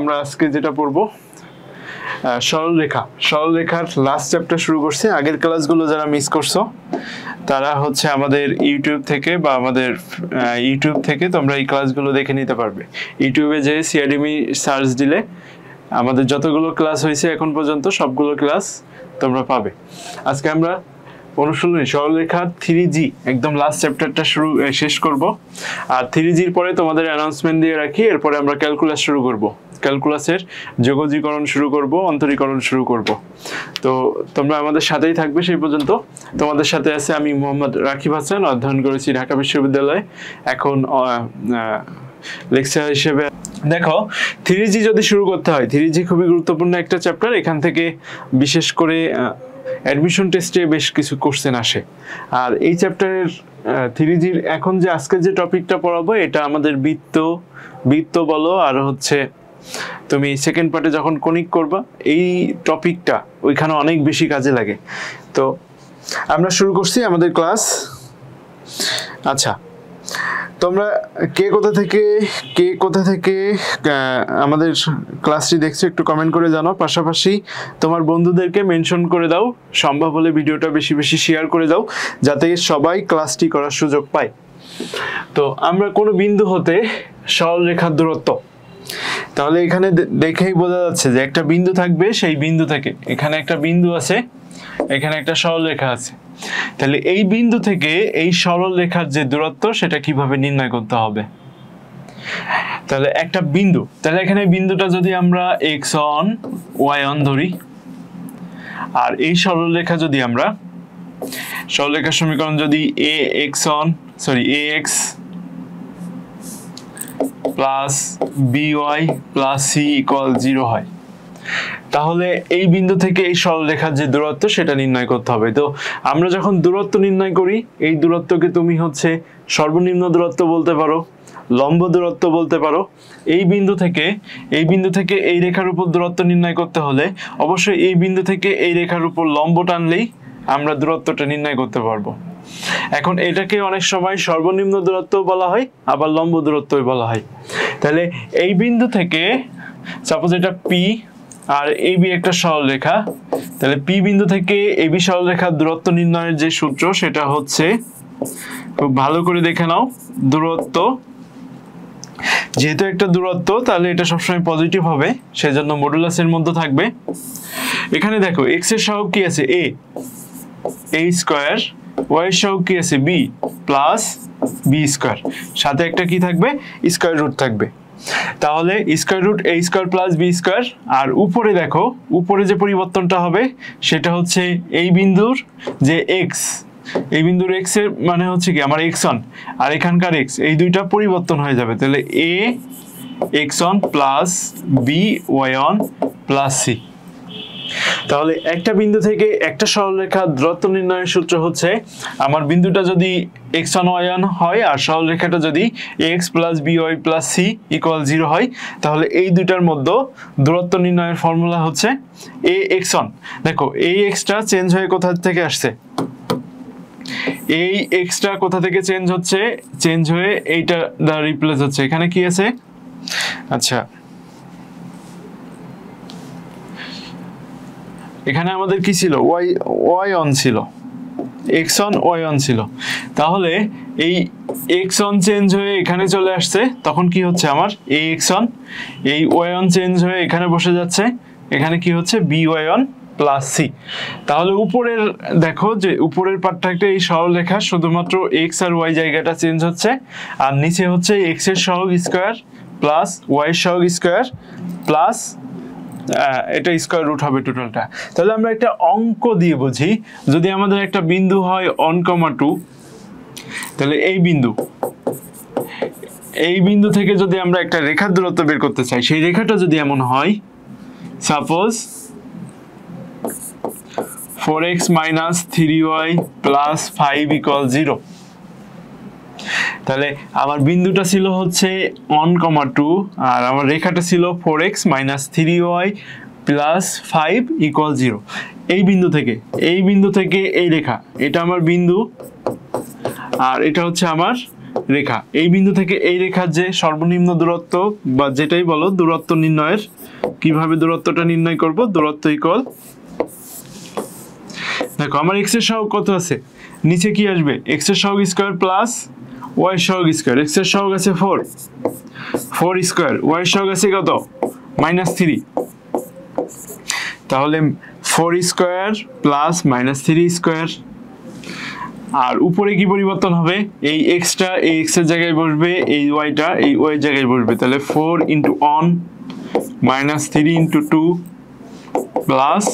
আমরা আজকে যেটা পড়বো সরলরেখার লাস্ট চ্যাপ্টার শুরু করছি। আগের ক্লাসগুলো যারা মিস করছো তারা হচ্ছে আমাদের ইউটিউব থেকে তোমরা এই ক্লাসগুলো দেখে নিতে পারবে। ইউটিউবে যে সিআরডিমি সার্চ দিলে আমাদের যতগুলো ক্লাস হয়েছে এখন পর্যন্ত সবগুলো ক্লাস তোমরা পাবে। আজকে আমরা অনুশীলনী সরলরেখার 3G একদম লাস্ট চ্যাপ্টারটা শেষ করব। আর 3Gর পরে তোমাদের অ্যানাউন্সমেন্ট দিয়ে রাখি, এরপরে আমরা ক্যালকুলাস শুরু করব। ক্যালকুলাসের যোগজীকরণ শুরু করব, অন্তরীকরণ শুরু করব। তো তোমরা আমাদের সাথেই থাকবে সেই পর্যন্ত। তোমাদের সাথে আছে আমি মোহাম্মদ রাকিব হাসান, অধ্যয়ন করেছি ঢাকা বিশ্ববিদ্যালয়ে, এখন লেকচার হিসেবে। দেখো 3G যদি শুরু করতে হয়, 3G খুবই গুরুত্বপূর্ণ একটা চ্যাপ্টার। এখান থেকে বিশেষ করে অ্যাডমিশন টেস্টে বেশ কিছু কোশ্চেন আসে। আর এই চ্যাপ্টারের 3Gর এখন যে আজকে যে টপিকটা পড়াবো এটা আমাদের বৃত্ত বলো আর হচ্ছে তুমি সেকেন্ড পার্টে যখন কনিক করবা এই টপিকটা ওইখানে অনেক বেশি কাজে লাগে। তো আমরা শুরু করছি আমাদের ক্লাস। আচ্ছা, তোমরা কে কোথা থেকে আমাদের ক্লাসটি দেখছো একটু কমেন্ট করে জানাও। পাশাপাশি তোমার বন্ধুদেরকে মেনশন করে দাও, সম্ভব হলে ভিডিওটা বেশি বেশি শেয়ার করে দাও যাতে সবাই ক্লাসটি করার সুযোগ পায়। তো আমরা কোনো বিন্দু হতে সরলরেখার দূরত্ব, তাহলে এখানে দেখেই বোঝা যাচ্ছে যে একটা বিন্দু থাকবে, সেই বিন্দু থেকে এখানে একটা বিন্দু আছে, এখানে একটা সরলরেখা আছে। তাহলে এই বিন্দু থেকে এই সরলরেখার যে দূরত্ব সেটা কিভাবে নির্ণয় করতে হবে। তাহলে একটা বিন্দু, তাহলে এখানে বিন্দুটা যদি আমরা x1 y1 ধরি, আর এই সরলরেখা যদি আমরা সরলরেখার সমীকরণ যদি ax plus by plus c equal 0 হয়, তাহলে এই বিন্দু থেকে এই সরলরেখার যে দূরত্ব সেটা নির্ণয় করতে হবে। তো আমরা যখন দূরত্ব নির্ণয় করি, এই দূরত্বকে তুমি হচ্ছে সর্বনিম্ন দূরত্ব বলতে পারো, লম্ব দূরত্ব বলতে পারো। এই বিন্দু থেকে এই রেখার উপর দূরত্ব নির্ণয় করতে হলে অবশ্যই এই বিন্দু থেকে এই রেখার উপর লম্ব টানলেই আমরা দূরত্বটা নির্ণয় করতে পারবো। এখন এটাকে অনেক সময় সর্বনিম্ন দূরত্ব বলা হয়, আবার লম্ব দূরত্ব বলা হয়। তাহলে এই বিন্দু থেকে সাপোজ এটা P আর AB একটা সরলরেখা, তাহলে P বিন্দু থেকে AB সরলরেখার দূরত্ব নির্ণয়ের যে সূত্র সেটা হচ্ছে, খুব ভালো করে দেখে নাও, দূরত্ব, যেহেতু একটা দূরত্ব তাহলে এটা সবসময় পজিটিভ হবে, সেজন্য মডুলাসের মধ্যে থাকবে। এখানে দেখো x এর সহগ কি আছে a স্কয়ার, y এর সহগ কি আছে b প্লাস b স্কয়ার, সাথে একটা কি থাকবে, স্কয়ার রুট থাকবে। তাহলে square root a square plus b square. আর উপরে দেখো, উপরে যে পরিবর্তনটা হবে সেটা হচ্ছে এই বিন্দুর যে x, এই বিন্দুর x এর মানে হচ্ছে কি আমার x1 আর এখানকার x, এই দুইটা পরিবর্তন হয়ে যাবে। তাহলে a x1 plus b y1 plus c। তাহলে একটা বিন্দু থেকে একটা সরলরেখার দূরত্ব নির্ণয়ের সূত্র হচ্ছে, আমার বিন্দুটা যদি x1 y1 হয় আর সরলরেখাটা যদি ax plus by plus c equal 0 হয়, তাহলে এই দুইটার মধ্যে দূরত্ব নির্ণয়ের ফর্মুলা হচ্ছে ax1। দেখো এই xটা চেঞ্জ হয়ে কোথা থেকে আসছে, এই xটা কোথা থেকে চেঞ্জ হয়ে এইটা দ্বারা রিপ্লেস হচ্ছে। এখানে কি আছে, আচ্ছা এখানে আমাদের কি ছিল, y1 ছিল, x1 y1 ছিল। তাহলে এই x1 চেঞ্জ হয়ে এখানে চলে আসছে, তখন কি হচ্ছে আমার ax1, এই y1 চেঞ্জ হয়ে এখানে বসে যাচ্ছে, এখানে কি হচ্ছে by1 প্লাস c। তাহলে উপরের দেখো যে উপরের পার্টটাতে এই সরলরেখা শুধুমাত্র x আর y জায়গাটা চেঞ্জ হচ্ছে, আর নিচে হচ্ছে x এর সহগ স্কয়ার প্লাস y এর সহগ স্কয়ার প্লাস এটা স্কয়ার রুট হবে টোটালটা। তাহলে আমরা একটা অঙ্ক দিয়ে বুঝি, যদি আমাদের একটা বিন্দু হয় 1,2, তাহলে এই বিন্দু থেকে যদি আমরা একটা রেখার দূরত্ব বের করতে চাই, সেই রেখাটা যদি এমন হয়, suppose 4x minus 3y plus 5 equal 0, তাহলে আমার বিন্দুটা ছিল হচ্ছে 1,2 আর আমার রেখাটা ছিল 4x minus 3y plus 5 equal 0। এই বিন্দু থেকে এই রেখা, এটা আমার বিন্দু আর এটা হচ্ছে আমার রেখা, এই বিন্দু থেকে এই রেখার যে সর্বনিম্ন দূরত্ব বা যেটাই বলো দূরত্ব নির্ণয়ের, কিভাবে দূরত্বটা নির্ণয় করব, দূরত্ব ইকুয়াল, দেখো আমার এক্স এর সহগ কত আছে, নিচে কি আসবে, এক্স এর সহগ স্কয়ার প্লাস ওয়াই সহগ স্কয়ার, এক্স এর সহগ আছে 4 স্কয়ার, ওয়াই সহগ আছে কত -3, তাহলে 4 স্কয়ার প্লাস -3 স্কয়ার। আর উপরে কি পরিবর্তন হবে, এই এক্সটা এই এক্স এর জায়গায় বসবে, এই ওয়াইটা এই ওয়াই এর জায়গায় বসবে, তাহলে 4 * 1 -3 * 2 প্লাস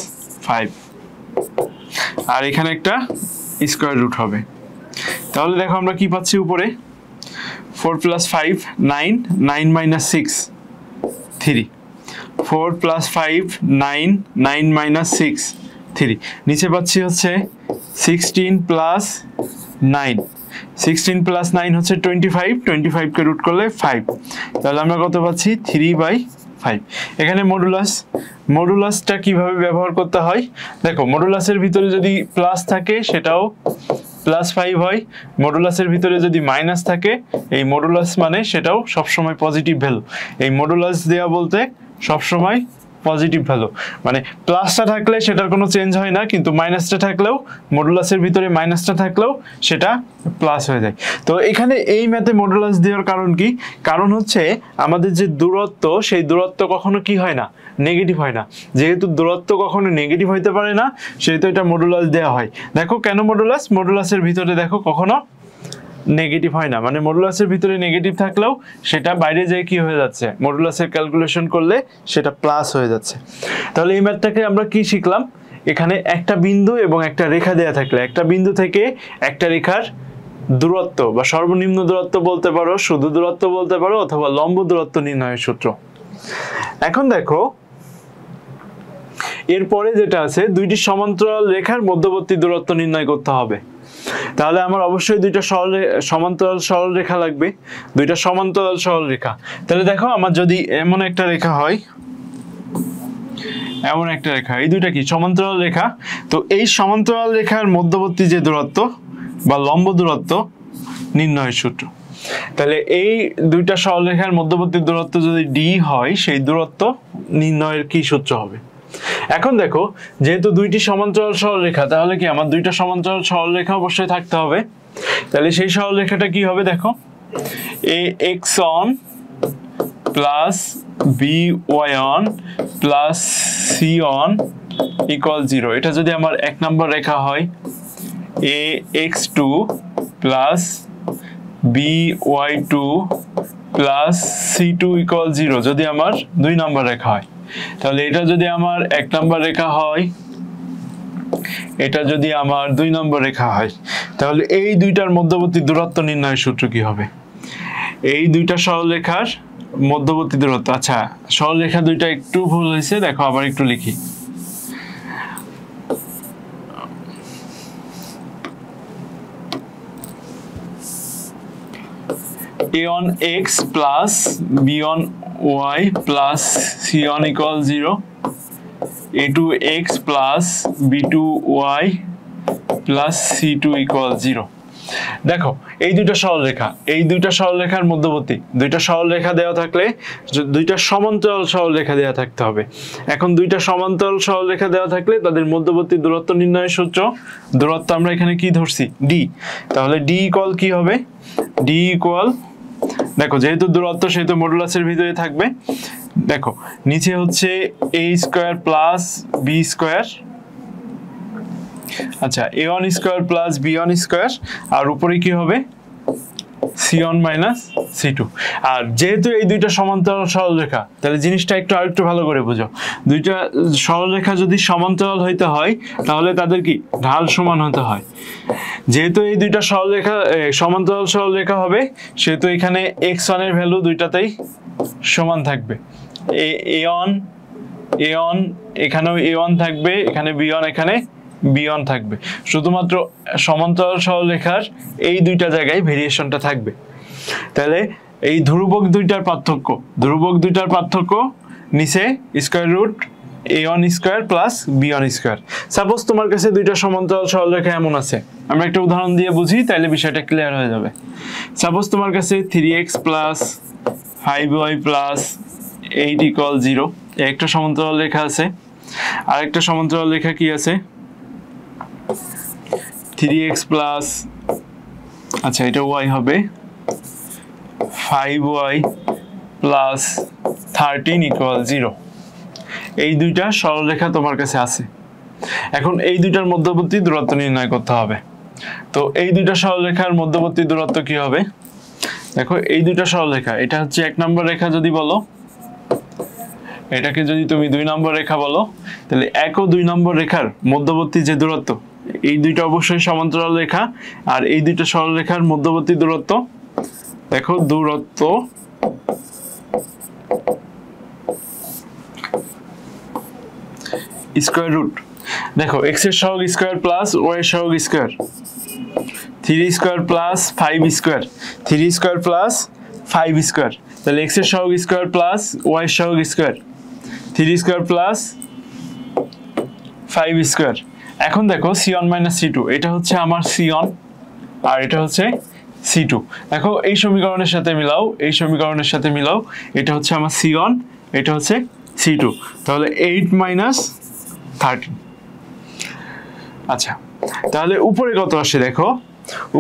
5, আর এখানে একটা স্কয়ার রুট হবে। তাহলে দেখো আমরা কি পাচ্ছি উপরে, 4 + 5 9, 9 - 6 3, 4 + 5 9, 9 - 6 3, নিচে পাচ্ছি হচ্ছে 16 + 9, 16 + 9 হচ্ছে 25, 25 কে রুট করলে 5, তাহলে আমরা কত পাচ্ছি 3/5। এখানে মডুলাসটা কিভাবে ব্যবহার করতে হয়, দেখো মডুলাসের ভিতরে যদি প্লাস থাকে সেটাও +5 হয়, মডুলাসের ভিতরে যদি মাইনাস থাকে, এই মডুলাস মানে সেটাও সবসময় পজিটিভ ভ্যালু, এই মডুলাস দেওয়া বলতে সবসময় পজিটিভ ভ্যালু, মানে প্লাসটা থাকলে সেটার কোনো চেঞ্জ হয় না, কিন্তু মাইনাসটা থাকলেও মডুলাসের ভিতরে মাইনাসটা থাকলেও সেটা প্লাস হয়ে যায়। তো এখানে এই ম্যাথে মডুলাস দেওয়ার কারণ কি, কারণ হচ্ছে আমাদের যে দূরত্ব, সেই দূরত্ব কখনো কি হয় না, নেগেটিভ হয় না, যেহেতু দূরত্ব কখনো নেগেটিভ হইতে পারে না সেহেতু এটা মডুলাস দেওয়া হয়। দেখো কেন মডুলাসের ভিতরে দেখো কখনো নেগেটিভ হয় না, মানে মডুলাসের ভিতরে নেগেটিভ থাকলেও সেটা বাইরে যেয়ে কি হয়ে যাচ্ছে, মডুলাসের ক্যালকুলেশন করলে সেটা প্লাস হয়ে যাচ্ছে। তাহলে এই ম্যাথটাকে আমরা কি শিখলাম, এখানে একটা বিন্দু এবং একটা রেখা দেয়া থাকলে একটা বিন্দু থেকে একটা রেখার দূরত্ব বা সর্বনিম্ন দূরত্ব বলতে পারো, শুধু দূরত্ব বলতে পারো, অথবা লম্ব দূরত্ব নির্ণয়ের সূত্র। এখন দেখো এরপরে যেটা আছে, দুইটি সমান্তরাল রেখার মধ্যবর্তী দূরত্ব নির্ণয় করতে হবে। তাহলে আমার অবশ্যই দুইটা সমান্তরাল সরল রেখা লাগবে, দুইটা সমান্তরাল সরল রেখা। তাহলে দেখো আমার যদি এমন একটা রেখা হয়, এমন একটা রেখা, এই দুইটা কি সমান্তরাল রেখা, তো এই সমান্তরাল রেখার মধ্যবর্তী যে দূরত্ব বা লম্ব দূরত্ব নির্ণয়ের সূত্র। তাহলে এই দুইটা সরল রেখার মধ্যবর্তী দূরত্ব যদি d হয়, সেই দূরত্ব নির্ণয়ের কি সূত্র হবে। এখন দেখো যেহেতু দুইটি সমান্তরাল সরল রেখা, তাহলে কি আমার দুইটা সমান্তরাল সরল রেখা অবশ্যই থাকতে হবে। তাহলে সেই সরল রেখাটা কি হবে, দেখো ax on plus by on plus c on equal 0, এটা যদি আমার 1 নম্বর রেখা হয়, ax2 plus by2 plus c2 equal 0 যদি আমার 2 নম্বর রেখা হয়, তাহলে এটা যদি আমার 1 নম্বর রেখা হয়, এটা যদি আমার 2 নম্বর রেখা হয়, তাহলে এই দুইটার মধ্যবর্তী দূরত্ব নির্ণয়ের সূত্র কি হবে, এই দুইটা সরলরেখার মধ্যবর্তী দূরত্ব। আচ্ছা সরলরেখা দুইটা একটু ভুল হয়েছে, দেখো আবার একটু লিখি, a on x plus b on y plus c on equal 0, a2x plus b2y plus c2 equal 0। দেখো এই দুইটা সরলরেখা, এই দুইটা সরলরেখার মধ্যবর্তী দুইটা সরলরেখা দেওয়া থাকলে দুইটা সমান্তরাল সরলরেখা দেওয়া থাকতে হবে। এখন দুইটা সমান্তরাল সরলরেখা দেওয়া থাকলে তাদের মধ্যবর্তী দূরত্ব নির্ণয়ের সূত্র, দূরত্ব আমরা এখানে কি ধরছি d, তাহলে d ইকুয়াল কি হবে, d ইকুয়াল, দেখো যেহেতু দূরত্ব সেহেতু মডুলাসের ভিতরে থাকবে, দেখো নিচে হচ্ছে a square plus b square, আচ্ছা a1 square plus b1 square, আর উপরে কি হবে c1 মাইনাস c2। আর যেহেতু এই দুইটা সমান্তরাল সরলরেখা, তাহলে জিনিসটা আরেকটু ভালো করে বুঝো, দুইটা সরলরেখা যদি সমান্তরাল হইতে হয় তাহলে তাদের কি ঢাল সমান হতে হয়। যেহেতু এই দুইটা সরলরেখা সমান্তরাল সরলরেখা হবে, সেহেতু এখানে x1 এর ভ্যালু দুইটাতেই সমান থাকবে, a1 এখানেও a1 থাকবে, এখানে b1 এখানে b1 থাকবে, শুধুমাত্র সমান্তরাল সরলরেখার এই দুইটা জায়গায় ভেরিয়েশনটা থাকবে। তাহলে এই ধ্রুবক দুইটার পার্থক্য নিচে square root a1 square plus b1 square. Suppose তোমার কাছে দুইটা সমান্তরাল সরলরেখা এমন আছে, আমরা একটা উদাহরণ দিয়ে বুঝি তাহলে বিষয়টা ক্লিয়ার হয়ে যাবে। সাপোজ তোমার কাছে 3x plus 5y plus 8 equal 0 একটা সমান্তরাল রেখা আছে। আরেকটা সমান্তরাল রেখা কি আছে, 3x প্লাস, আচ্ছা এটা y হবে, 5y প্লাস 13 ইকুয়াল 0। এই দুইটা সরলরেখা তোমার কাছে আছে। এখন এই দুইটার মধ্যবর্তী দূরত্ব নির্ণয় করতে হবে। তো এই দুইটা সরলরেখার মধ্যবর্তী দূরত্ব কি হবে, দেখো এই দুইটা সরলরেখা, এটা হচ্ছে 1 নম্বর রেখা যদি বলো, এটাকে যদি তুমি 2 নম্বর রেখা বলো, তাহলে 1 ও 2 নম্বর রেখার মধ্যবর্তী যে দূরত্ব, এই দুইটা অবশ্যই সমান্তরাল রেখা, আর এই দুইটা সরলরেখার মধ্যবর্তী দূরত্ব, দেখো দূরত্ব স্কয়ার রুট, দেখো x এর সহগ স্কয়ার প্লাস y এর সহগ square, 3 square plus 5 square, 3 square plus 5 square, তাহলে x এর সহগ স্কয়ার প্লাস y এর সহগ স্কয়ার, 3 স্কয়ার প্লাস 5 স্কয়ার। এখন দেখো c1 মাইনাস c2, এটা হচ্ছে আমার c1 আর এটা হচ্ছে c2। দেখো এই সমীকরণের সাথে মিলাও, এই সমীকরণের সাথে মিলাও, এটা হচ্ছে আমার c1, এটা হচ্ছে c2, তাহলে 8 মাইনাস 13। আচ্ছা, তাহলে উপরে কত আসে দেখো,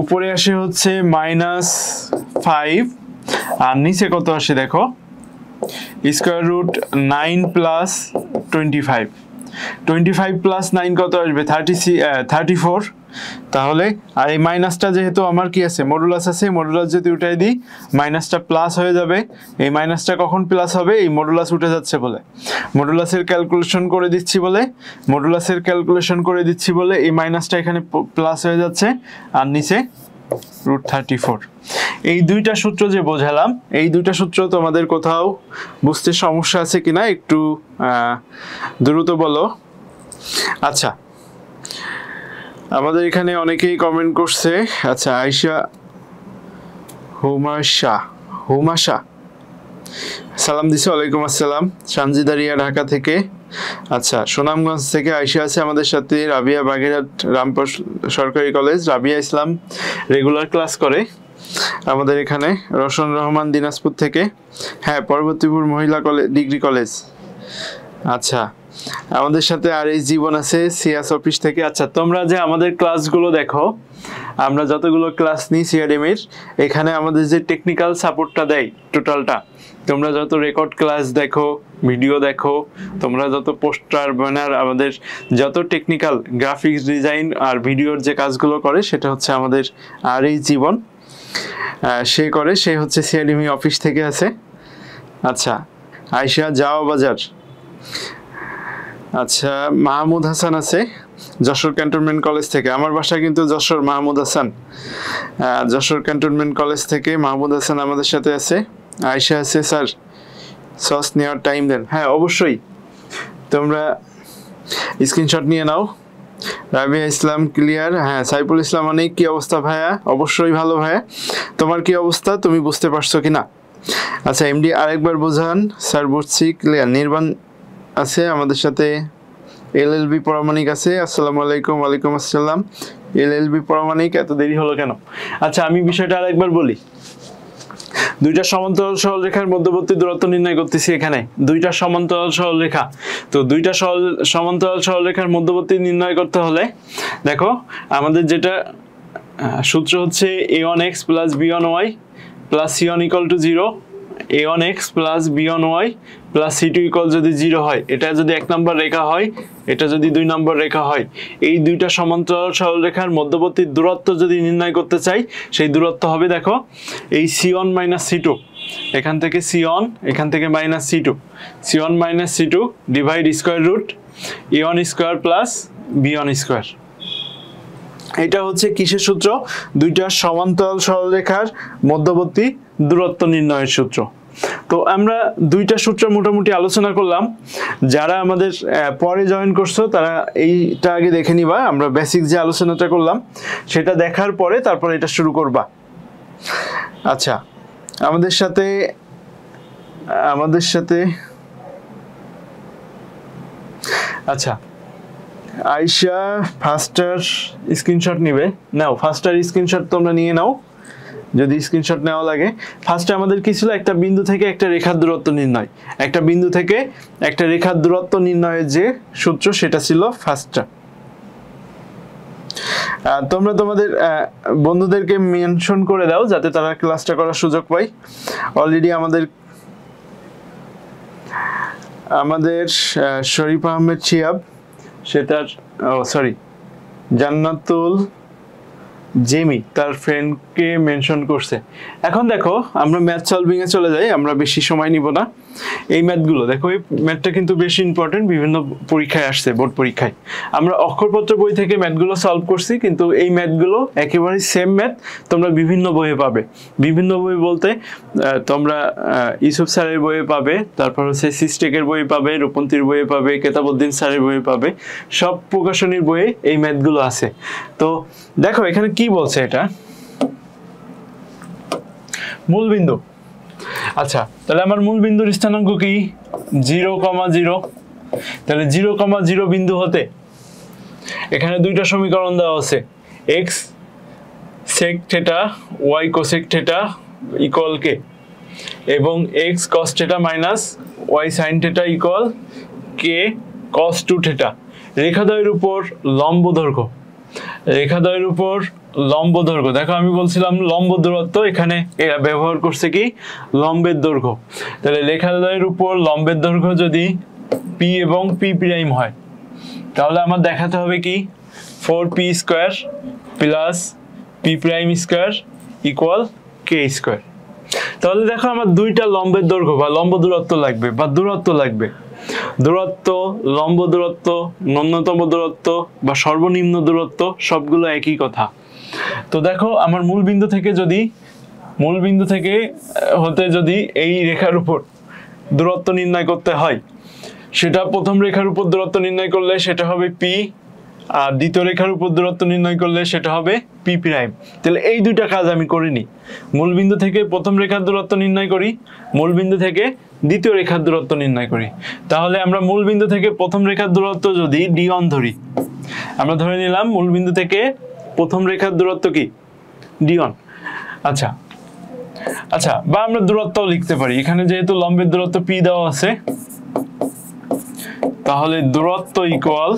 উপরে আসে হচ্ছে -5, আর নিচে কত আসে দেখো, স্কয়ার রুট 9 প্লাস 25, 25 প্লাস 9 কত আসবে, 34। তাহলে আর এই মাইনাসটা যেহেতু আমার কি আছে, মডুলাস আছে, মডুলাস যদি উঠাই দিই মাইনাসটা প্লাস হয়ে যাবে। এই মাইনাসটা কখন প্লাস হবে, এই মডুলাস উঠে যাচ্ছে বলে, মডুলাসের ক্যালকুলেশন করে দিচ্ছি বলে, মডুলাসের ক্যালকুলেশন করে দিচ্ছি বলে এই মাইনাসটা এখানে প্লাস হয়ে যাচ্ছে, আর নিচে √34। এই দুইটা সূত্র যে বোঝালাম, এই দুইটা সূত্র তোমাদের কোথাও বুঝতে সমস্যা আছে কিনা একটু দ্রুত বলো। আচ্ছা, আমাদের এখানে অনেকেই কমেন্ট করছে। আচ্ছা, আয়েশা হুমাশা সালাম দিছে, ওয়ালাইকুম আসসালাম। সানজিদারিয়া ঢাকা থেকে। আচ্ছা, সুনামগঞ্জ থেকে আয়েশা আছে আমাদের সাথে। রাবিয়া বাগেরহাট রামপুর সরকারি কলেজ, রাবিয়া ইসলাম রেগুলার ক্লাস করে আমাদের এখানে। রোশন রহমান দিনাজপুর থেকে, হ্যাঁ পরবর্তীপুর মহিলা কলেজ ডিগ্রি কলেজ। আচ্ছা, আমাদের সাথে আর এই জীবন আছে সিএস অফিস থেকে। আচ্ছা, তোমরা যে আমাদের ক্লাসগুলো দেখো, আমরা যতগুলো ক্লাস নিই সিআরএমের, এখানে আমাদের যে টেকনিক্যাল সাপোর্টটা দেয় টোটালটা, তোমরা যত রেকর্ড ক্লাস দেখো, ভিডিও দেখো, তোমরা যত পোস্টার ব্যানার, আমাদের যত টেকনিক্যাল গ্রাফিক্স ডিজাইন আর ভিডিওর যে কাজগুলো করে, সেটা হচ্ছে আমাদের আর এই জীবন সে করে, সে হচ্ছে সিআরএমই অফিস থেকে আছে। আচ্ছা, আয়েশা যাওয়া বাজার। আচ্ছা, মাহমুদ হাসান আছে যশোর ক্যান্টনমেন্ট কলেজ থেকে। আমার বাসা কিন্তু যশোর, মাহমুদ হাসান যশোর ক্যান্টনমেন্ট কলেজ থেকে মাহমুদ হাসান আমাদের সাথে আছে। আয়েশা আছে, স্যার সস নেওয়ার টাইম দেন। হ্যাঁ অবশ্যই, তোমরা স্ক্রিনশট নিয়ে নাও। রাবিয়া ইসলাম ক্লিয়ার। হ্যাঁ, সাইফুল ইসলাম অনেক, কি অবস্থা ভাইয়া? অবশ্যই ভালো ভাইয়া, তোমার কি অবস্থা, তুমি বুঝতে পারছো কিনা? আচ্ছা, এমডি আরেকবার বোঝান। স্যার বুঝছি, ক্লিয়ার। নির্বাণ আছে আমাদের সাথে। এলএলবি পরামানিক আছে। আসসালামু আলাইকুম। ওয়ালাইকুম আসসালাম। এলএলবি পরামানিক, এত দেরি হলো কেন? আচ্ছা, আমি বিষয়টা আরেকবার বলি। দুইটা সমান্তরাল সরলরেখার মধ্যবর্তী দূরত্ব নির্ণয় করতেছি এখানে, দুইটা সমান্তরাল সরলরেখা। তো দুইটা সমান্তরাল সরলরেখার মধ্যবর্তী নির্ণয় করতে হলে দেখো আমাদের যেটা সূত্র হচ্ছে a1x plus b1y plus c1 equal to 0, a1x plus b1y plus c2 equal যদি 0 হয়, এটা যদি 1 নম্বর রেখা হয়, এটা যদি 2 নম্বর রেখা হয়, এই দুইটা সমান্তরাল সরলরেখার মধ্যবর্তী দূরত্ব যদি নির্ণয় করতে চাই, সেই দূরত্ব হবে দেখো এই c1 মাইনাস c2, এখান থেকে c1, এখান থেকে minus c2, c1 minus c2 divide square root a1 square plus b1 square. এটা হচ্ছে কিসের সূত্র? দুইটা সমান্তরাল সরলরেখার মধ্যবর্তী দূরত্ব নির্ণয়ের সূত্র। তো আমরা দুইটা সূত্র মোটামুটি আলোচনা করলাম। যারা আমাদের পরে জয়েন করছো তারা এইটা আগে দেখে নিবা। আমরা বেসিক যে আলোচনাটা করলাম সেটা দেখার পরে তারপরে এটা শুরু করবা। আচ্ছা, আমাদের সাথে আচ্ছা, আয়শা ফাস্টার স্ক্রিনশট নিবে, নাও ফাস্টার স্ক্রিনশট তোমরা নিয়ে নাও যদি স্ক্রিনশট নেওয়া লাগে। ফার্স্টে আমাদের কি ছিল, একটা বিন্দু থেকে একটা রেখার দূরত্ব নির্ণয়, একটা বিন্দু থেকে একটা রেখার দূরত্ব নির্ণয়ের যে সূত্র সেটা ছিল ফার্স্টটা। তোমরা তোমাদের বন্ধুদেরকে মেনশন করে দাও যাতে তারা ক্লাসটা করার সুযোগ পায়। অলরেডি আমাদের শরীফ আহমেদ শিহাব সেটার জান্নাতুল জেমি তার ফ্রেন্ডকে মেনশন করছে। এখন দেখো আমরা ম্যাথ সলভিং এ চলে যাই, আমরা বেশি সময় নিব না। এই ম্যাথগুলো দেখো, এই ম্যাথটা কিন্তু বেশি ইম্পর্টেন্ট, বিভিন্ন পরীক্ষায় আসছে, বোর্ড পরীক্ষায়। আমরা অক্ষরপত্র বই থেকে ম্যাথগুলো সলভ করছি, কিন্তু এই ম্যাথগুলো একেবারে সেম ম্যাথ তোমরা বিভিন্ন বইয়ে পাবে। বিভিন্ন বই বলতে তোমরা ইউসুফ স্যারের বইয়ে পাবে, তারপর হচ্ছে সিস্টেকের বইয়ে পাবে, রূপন্তীর বইয়ে পাবে, কেতাবউদ্দিন স্যারের বইয়ে পাবে, সব প্রকাশনীর বইয়ে এই ম্যাথগুলো আছে। তো দেখো এখানে কি বলছে, এটা মূলবিন্দু। আচ্ছা, তাহলে আমার মূল বিন্দুর স্থানাঙ্ক কি 0,0। তাহলে 0,0 বিন্দু হতে এখানে দুইটা সমীকরণ দেওয়া আছে, x sec θ y cosec θ equal k, এবং x cos θ minus y sin θ equal k cos 2θ। রেখাদ্বয়ের উপর লম্ব দৈর্ঘ্য, রেখাদ্বয়ের উপর লম্ব দৈর্ঘ্য, দেখো আমি বলছিলাম লম্ব দূরত্ব, এখানে এরা ব্যবহার করছে কি লম্বের দৈর্ঘ্য। তাহলে রেখাদ্বয়ের উপর লম্বের দৈর্ঘ্য যদি p এবং p প্রাইম হয়, তাহলে আমার দেখাতে হবে কি 4p square plus p prime square equal k square. তাহলে দেখো আমার দুইটা লম্বের দৈর্ঘ্য বা লম্ব দূরত্ব লাগবে বা দূরত্ব লাগবে। দূরত্ব, লম্ব দূরত্ব, ন্যূনতম দূরত্ব বা সর্বনিম্ন দূরত্ব সবগুলো একই কথা। তো দেখো আমার মূল বিন্দু থেকে যদি এই রেখার উপর দূরত্ব নির্ণয় করতে হয়, সেটা প্রথম রেখার উপর দূরত্ব নির্ণয় করলে সেটা হবে p, আর দ্বিতীয় রেখার উপর দূরত্ব নির্ণয় করলে সেটা হবে p প্রাইম। তাহলে এই দুইটা কাজ আমি করিনি, মূল বিন্দু থেকে প্রথম রেখার দূরত্ব নির্ণয় করি, মূল বিন্দু থেকে দ্বিতীয় রেখার দূরত্ব নির্ণয় করি। তাহলে আমরা মূল বিন্দু থেকে প্রথম রেখার দূরত্ব যদি d1 ধরি, আমরা ধরে নিলাম মূল বিন্দু থেকে প্রথম রেখার দূরত্ব কি d1। আচ্ছা, বা আমরা দূরত্ব লিখতে পারি, এখানে যেহেতু লম্বের দূরত্ব p দেওয়া আছে, তাহলে দূরত্ব ইকুয়াল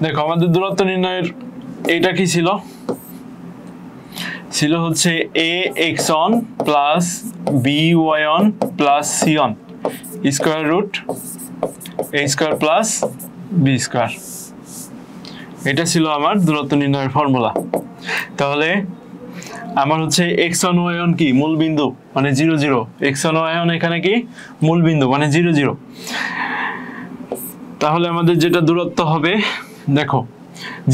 দেখো আমাদের দূরত্ব নির্ণয়ের এটা কি ছিল হচ্ছে ax1 plus by1 plus c1 square root a square plus b square. এটা ছিল আমার দূরত্ব নির্ণয়ের ফর্মুলা। তাহলে আমার হচ্ছে x1 y1 কি মূল বিন্দু মানে 0 0, x1 y1 এখানে কি মূল বিন্দু মানে 0 0। তাহলে আমাদের যেটা দূরত্ব হবে দেখো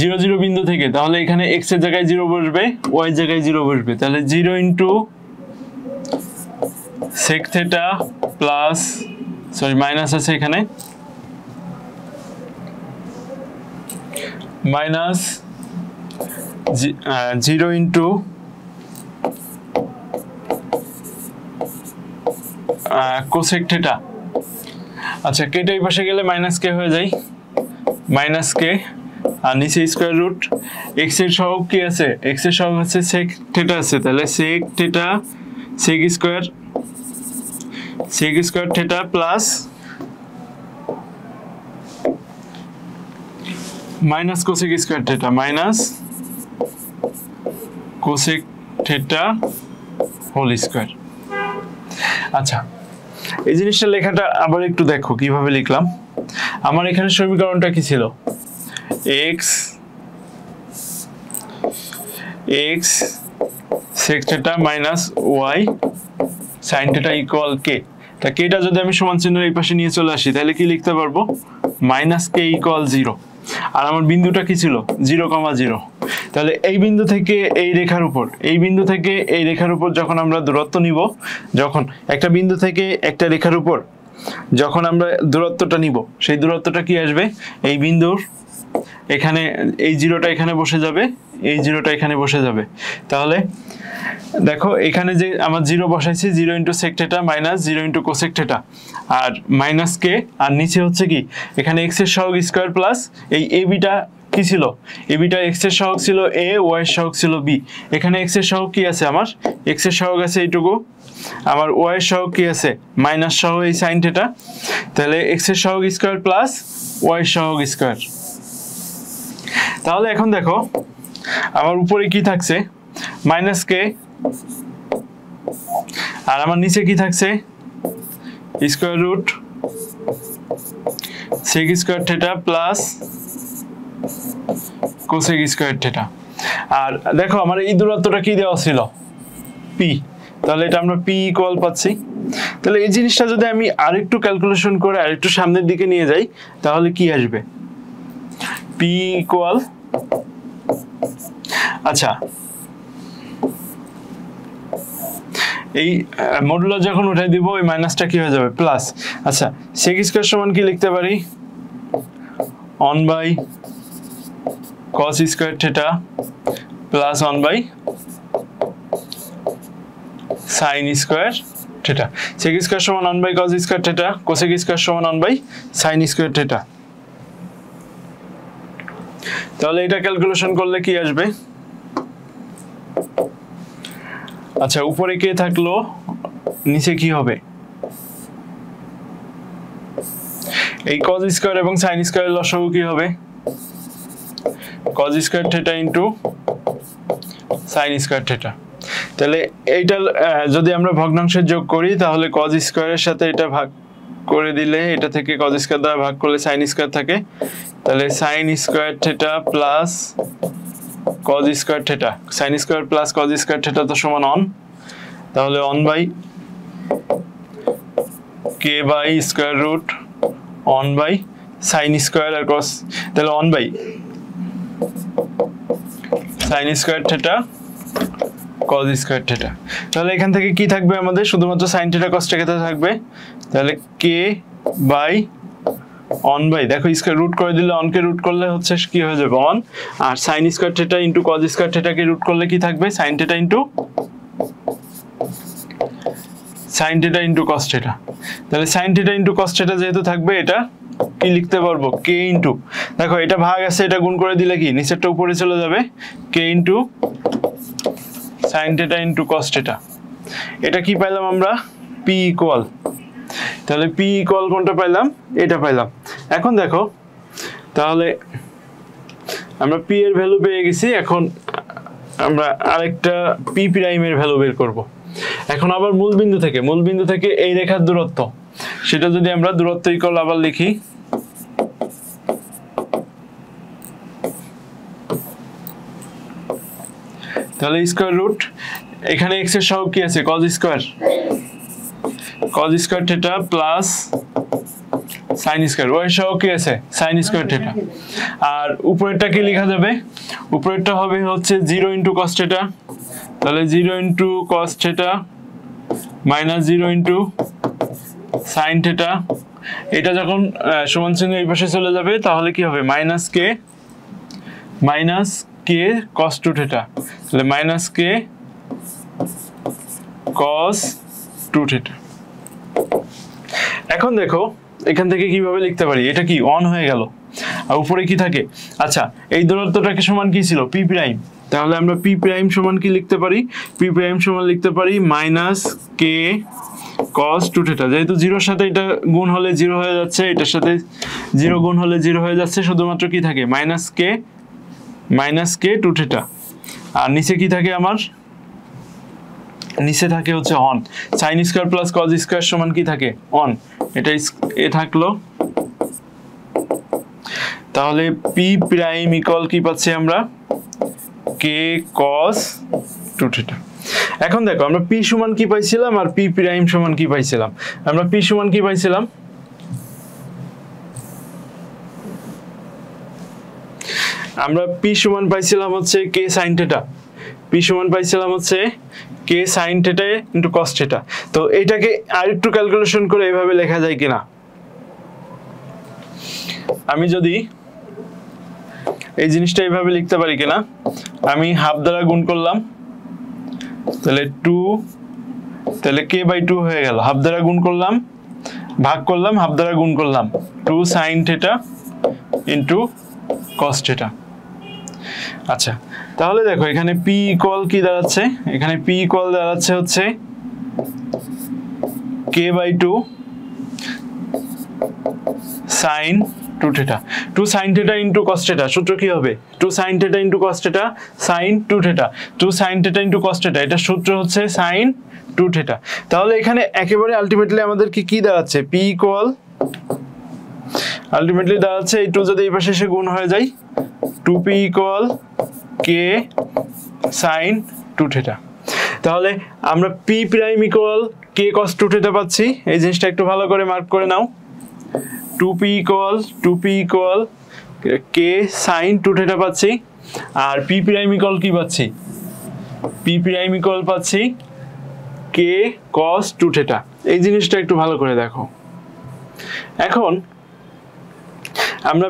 0 0 বিন্দু থেকে, তাহলে এখানে x এর জায়গায় 0 বসবে, y এর জায়গায় 0 বসবে, তাহলে 0 ইনটু sec θ প্লাস মাইনাস আছে এখানে মাইনাস 0 ইনটু cosec θ। আচ্ছা, কেটা এই পাশে গেলে মাইনাস কে হয়ে যায়, মাইনাস কে, আর নিচে স্কয়ার রুট x এর সহগ কি আছে, x এর সহগ আছে sec θ আছে, তাহলে sec θ sec square θ plus minus cosec square θ minus cosec θ whole square. আচ্ছা, এই জিনিসটা লেখাটা আবার একটু দেখো কিভাবে লিখলাম। আমার এখানে সমীকরণটা কি ছিল, x sec θ minus y sin θ equal k। তা কেটা যদি আমি সমান চিহ্ন এই পাশে নিয়ে চলে আসি, তাহলে কি লিখতে পারবো, মাইনাস k ইকুয়াল 0। আর আমার বিন্দুটা কি ছিল 0,0। তাহলে এই বিন্দু থেকে এই রেখার উপর, এই বিন্দু থেকে এই রেখার উপর যখন আমরা দূরত্ব নিব, যখন একটা বিন্দু থেকে একটা রেখার উপর যখন আমরা দূরত্বটা নিব, সেই দূরত্বটা কি আসবে, এই বিন্দুর এখানে এই জিরোটা এখানে বসে যাবে, এই জিরোটা এখানে বসে যাবে। তাহলে দেখো এখানে যে আমার জিরো বসাইছি, 0 into sec theta minus 0 into cosec theta, আর মাইনাস কে, আর নিচে হচ্ছে কি এখানে এক্স এর সহগ স্কোয়ার প্লাস এই এ বিটা কি ছিল, এ বিটা এক্স এর সহগ ছিল এ, ওয়াই এর সহগ ছিল বি। এখানে এক্স এর সহগ কি আছে, আমার এক্স এর সহগ আছে এইটুকু, আমার ওয়াই এর সহগ কি আছে মাইনাস সহ এই সাইন থেটা। তাহলে এক্স এর সহগ স্কোয়ার প্লাস ওয়াই এর সহগ স্কোয়ার। তাহলে এখন দেখো আমার উপরে কি থাকছে মাইনাস কে, আর আমার নিচে কি থাকছে square root sec square theta plus cosec square theta. আর দেখো আমার এই দূরত্বটা কি দেওয়া ছিল পি, তাহলে এটা আমরা পি ইকুয়াল পাচ্ছি। তাহলে এই জিনিসটা যদি আমি আরেকটু ক্যালকুলেশন করে আরেকটু সামনের দিকে নিয়ে যাই তাহলে কি আসবে, পি ইকুয়াল, আচ্ছা এই মডুলাস যখন উঠাই দিব ওই মাইনাসটা কি হয়ে যাবে প্লাস। আচ্ছা সেক স্কয়ার সমান কি লিখতে পারি 1 by cos square theta plus 1 by sin square theta. Sec square সমান 1 by cos square theta, cosec square সমান 1 বাই sin স্কয়ার থিটা। তাহলে এটা ক্যালকুলেশন করলে কি আসবে, আচ্ছা উপরে কে থাকলো নিচে কি হবে, এই cos স্কয়ার এবং sin স্কয়ার লসাগু কি হবে cos square theta into sin square theta. তাহলে এইটা যদি আমরা ভগ্নাংশের যোগ করি তাহলে cos স্কয়ারের সাথে এটা ভাগ করে দিলে এটা থেকে cos স্কয়ার দ্বারা ভাগ করলে sin স্কয়ার থাকে, তাহলে sin square theta plus cos square theta, sin square plus cos square theta তো সমান 1, তাহলে 1 by k by square root 1 by sin square আর cos, তাহলে 1 by sin square theta cos square theta. তাহলে এখান থেকে কি থাকবে আমাদের শুধুমাত্র sin থিটা cos থিটা থাকবে, তাহলে k বাই 1 বাই, দেখো স্কয়ার রুট করে দিলে 1 কে রুট করলে হচ্ছে কি হয়ে যাবে 1, আর sin square theta into cos square theta কে রুট করলে কি থাকবে sin theta into sin theta into cos theta. তাহলে sin theta into cos theta যেহেতু থাকবে এটা কি লিখতে পারবো k ইনটু, দেখো এটা ভাগ আছে এটা গুণ করে দিলে কি নিচেরটা উপরে চলে যাবে k into sin theta into cos theta. এটা কি পাইলাম আমরা p ইকুয়াল, তাহলে p ইকুয়াল কোনটা পাইলাম এটা পাইলাম। এখন দেখো তাহলে আমরা p এর ভ্যালু পেয়ে গেছি, এখন আমরা আরেকটা p প্রাইম এর ভ্যালু বের করব। এখন আবার মূল বিন্দু থেকে এই রেখার দূরত্ব, সেটা যদি আমরা দূরত্ব ইকুয়াল আবার লিখি, তাহলে স্কয়ার রুট এখানে x এর সহগ কি আছে cos square theta plus sin square, y এর সহগ কি আছে sin স্কয়ার থিটা, আর উপরেরটা কি লেখা যাবে, উপরেরটা হবে হচ্ছে 0 ইনটু cos থিটা, তাহলে 0 into cos theta minus 0 into sin theta. এটা যখন সমান চিহ্ন এই পাশে চলে যাবে তাহলে কি হবে মাইনাস কে cos 2 থিটা, তাহলে মাইনাস কে cos 2 থিটা। এখন দেখো এখান থেকে কিভাবে লিখতে পারি, এটা কি 1 হয়ে গেল আর উপরে কি থাকে, আচ্ছা এই দূরত্বটাকে সমান কি ছিল p প্রাইম, তাহলে আমরা p প্রাইম সমান কি লিখতে পারি, p প্রাইম সমান লিখতে পারি মাইনাস কে cos 2 থিটা। যেহেতু 0 এর সাথে এটা গুণ হলে 0 হয়ে যাচ্ছে, এটার সাথে 0 গুণ হলে 0 হয়ে যাচ্ছে, শুধুমাত্র কি থাকে মাইনাস কে 2 থিটা, আর নিচে কি থাকে আমার নিচে থাকে হচ্ছে 1, sin square plus cos square সমান কি থাকে 1, এটা এ থাকলো। তাহলে p প্রাইম ইকুয়াল কি পাচ্ছি আমরা k cos 2 থিটা। এখন দেখো আমরা p সমান কি পাইছিলাম আর p প্রাইম সমান কি পাইছিলাম, আমরা p সমান কি পাইছিলাম, আমরা p সমান পাইছিলাম হচ্ছে k sin থিটা, p সমান পাইছিলাম হচ্ছে k sin theta into cos theta. তো এটাকে আরেকটু ক্যালকুলেশন করে এভাবে লেখা যায় কিনা, আমি যদি এই জিনিসটা এইভাবে লিখতে পারি কিনা, আমি হাফ দ্বারা গুণ করলাম তাহলে 2, তাহলে k/2 হয়ে গেল, হাফ দ্বারা গুণ করলাম ভাগ করলাম হাফ দ্বারা গুণ করলাম 2 sin θ ইনটু cos θ। আচ্ছা তাহলে দেখো এখানে p ইকুয়াল কি দাঁড়াচ্ছে, এখানে p ইকুয়াল দাঁড়াচ্ছে হচ্ছে k/2 sin 2θ, 2 sin θ into cos θ, সূত্র কি হবে 2 sin θ into cos θ sin 2θ, 2 sin θ into cos θ, এটা সূত্র হচ্ছে sin 2θ। তাহলে এখানে একেবারে আলটিমেটলি আমাদের কি দাঁড়াচ্ছে, p ইকুয়াল আলটিমেটলি দাঁড়াচ্ছে এই 2 যদি এই পাশে এসে গুণ হয়ে যায় 2p ইকুয়াল k sin 2θ। তাহলে আমরা p prime equal k cos 2θ পাচ্ছি, এই জিনিসটা একটু ভালো করে মার্ক করে নাও। 2p ইকুয়াল k sin 2θ পাচ্ছি, আর p প্রাইম ইকুয়াল কি পাচ্ছি, p প্রাইম ইকুয়াল পাচ্ছি k cos 2θ। এই জিনিসটা একটু ভালো করে দেখো। এখন আমরা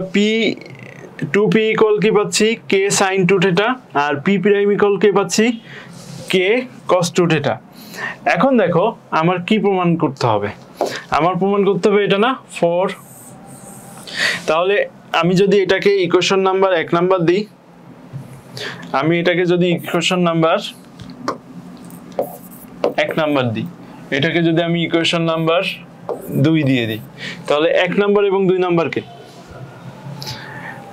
2p ইকুয়াল কি পাচ্ছি k sin 2θ, আর p প্রাইম ইকুয়াল কি পাচ্ছি k cos 2θ। এখন দেখো আমার কি প্রমাণ করতে হবে, আমার প্রমাণ করতে হবে এটা না 4। তাহলে আমি যদি এটাকে ইকুয়েশন নাম্বার 1 নাম্বার দিই, আমি এটাকে যদি ইকুয়েশন নাম্বার 1 নাম্বার দিই, এটাকে যদি আমি ইকুয়েশন নাম্বার 2 দিয়ে দিই, তাহলে 1 নাম্বার এবং 2 নাম্বারকে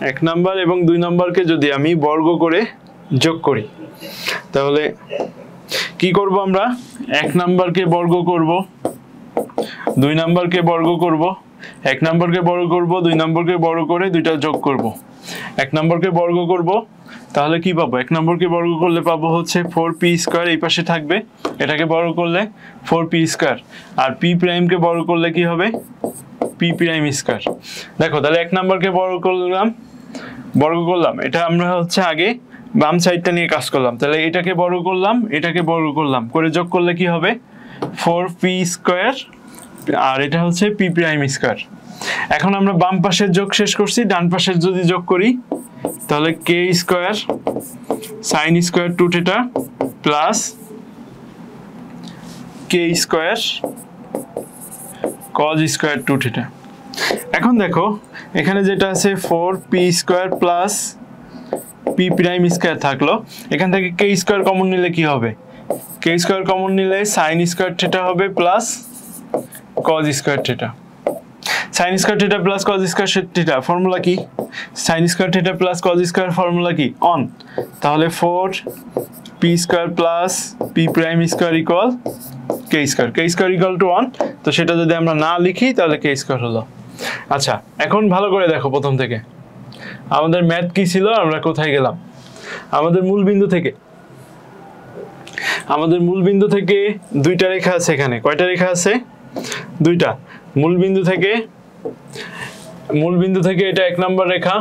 1 নাম্বার এবং 2 নাম্বারকে যদি আমি বর্গ করে যোগ করি, তাহলে কি করব আমরা 1 নাম্বারকে বর্গ করব, 2 নাম্বারকে বর্গ করব, 1 নাম্বারকে বর্গ করব, 2 নাম্বারকে বর্গ করে দুইটা যোগ করব। 1 নাম্বারকে বর্গ করব, তাহলে কি পাবো, 1 নাম্বারকে বর্গ করলে পাবো হচ্ছে 4p স্কয়ার, এই পাশে থাকবে, এটাকে বর্গ করলে 4p স্কয়ার, আর p প্রাইমকে বর্গ করলে কি হবে p প্রাইম স্কয়ার। দেখো তাহলে 1 নাম্বারকে বর্গ করলাম, এটা আমরা হচ্ছে আগে বাম সাইডটা নিয়ে কাজ করলাম, তাহলে এটাকে বর্গ করলাম, এটাকে বর্গ করলাম, করে যোগ করলে কি হবে 4p স্কয়ার, আর এটা হচ্ছে p প্রাইম স্কয়ার। এখন আমরা বাম পাশের যোগ শেষ করছি, ডান পাশের যদি যোগ করি তাহলে k square sin square 2θ plus k square cos square 2θ। এখন দেখো এখানে যেটা আছে 4p square plus p prime square থাকলো, এখান থেকে k স্কয়ার কমন নিলে কি হবে, k স্কয়ার কমন নিলে sin স্কয়ার θ হবে plus cos square θ। sin square θ plus cos square θ formula কি, sin square θ plus cos square formula কি অন, তাহলে 4p square plus p prime square equal k square equal to 1। তো সেটা যদি আমরা না লিখি তাহলে k স্কয়ার হলো। আচ্ছা এখন ভালো করে দেখো, প্রথম থেকে আমাদের ম্যাথ কি ছিল, আমরা কোথায় গেলাম, আমাদের মূল বিন্দু থেকে দুইটা রেখা আছে, এখানে কয়টা রেখা আছে, দুইটা। মূল বিন্দু থেকে এটা 1 নাম্বার রেখা,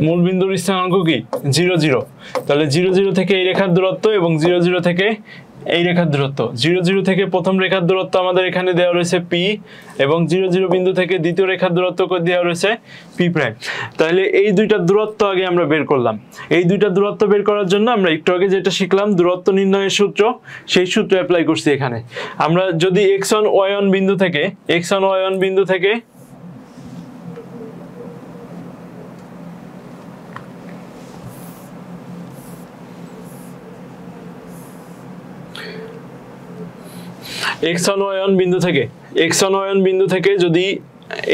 মূল বিন্দুর স্থানাঙ্ক কি 0 0, তাহলে 0 0 থেকে এই রেখার দূরত্ব এবং 0 0 থেকে এই রেখার দূরত্ব, 0 0 থেকে প্রথম রেখার দূরত্ব আমাদের এখানে দেওয়া রয়েছে p, এবং 0 0 বিন্দু থেকে দ্বিতীয় রেখার দূরত্ব দেওয়া রয়েছে p প্রাইম। তাহলে এই দুইটা দূরত্ব আগে আমরা বের করলাম, এই দুইটা দূরত্ব বের করার জন্য আমরা একটু আগে যেটা শিখলাম দূরত্ব নির্ণয়ের সূত্র, সেই সূত্র অ্যাপ্লাই করছি এখানে। আমরা যদি x1 y1 বিন্দু থেকে x1 y1 বিন্দু থেকে যদি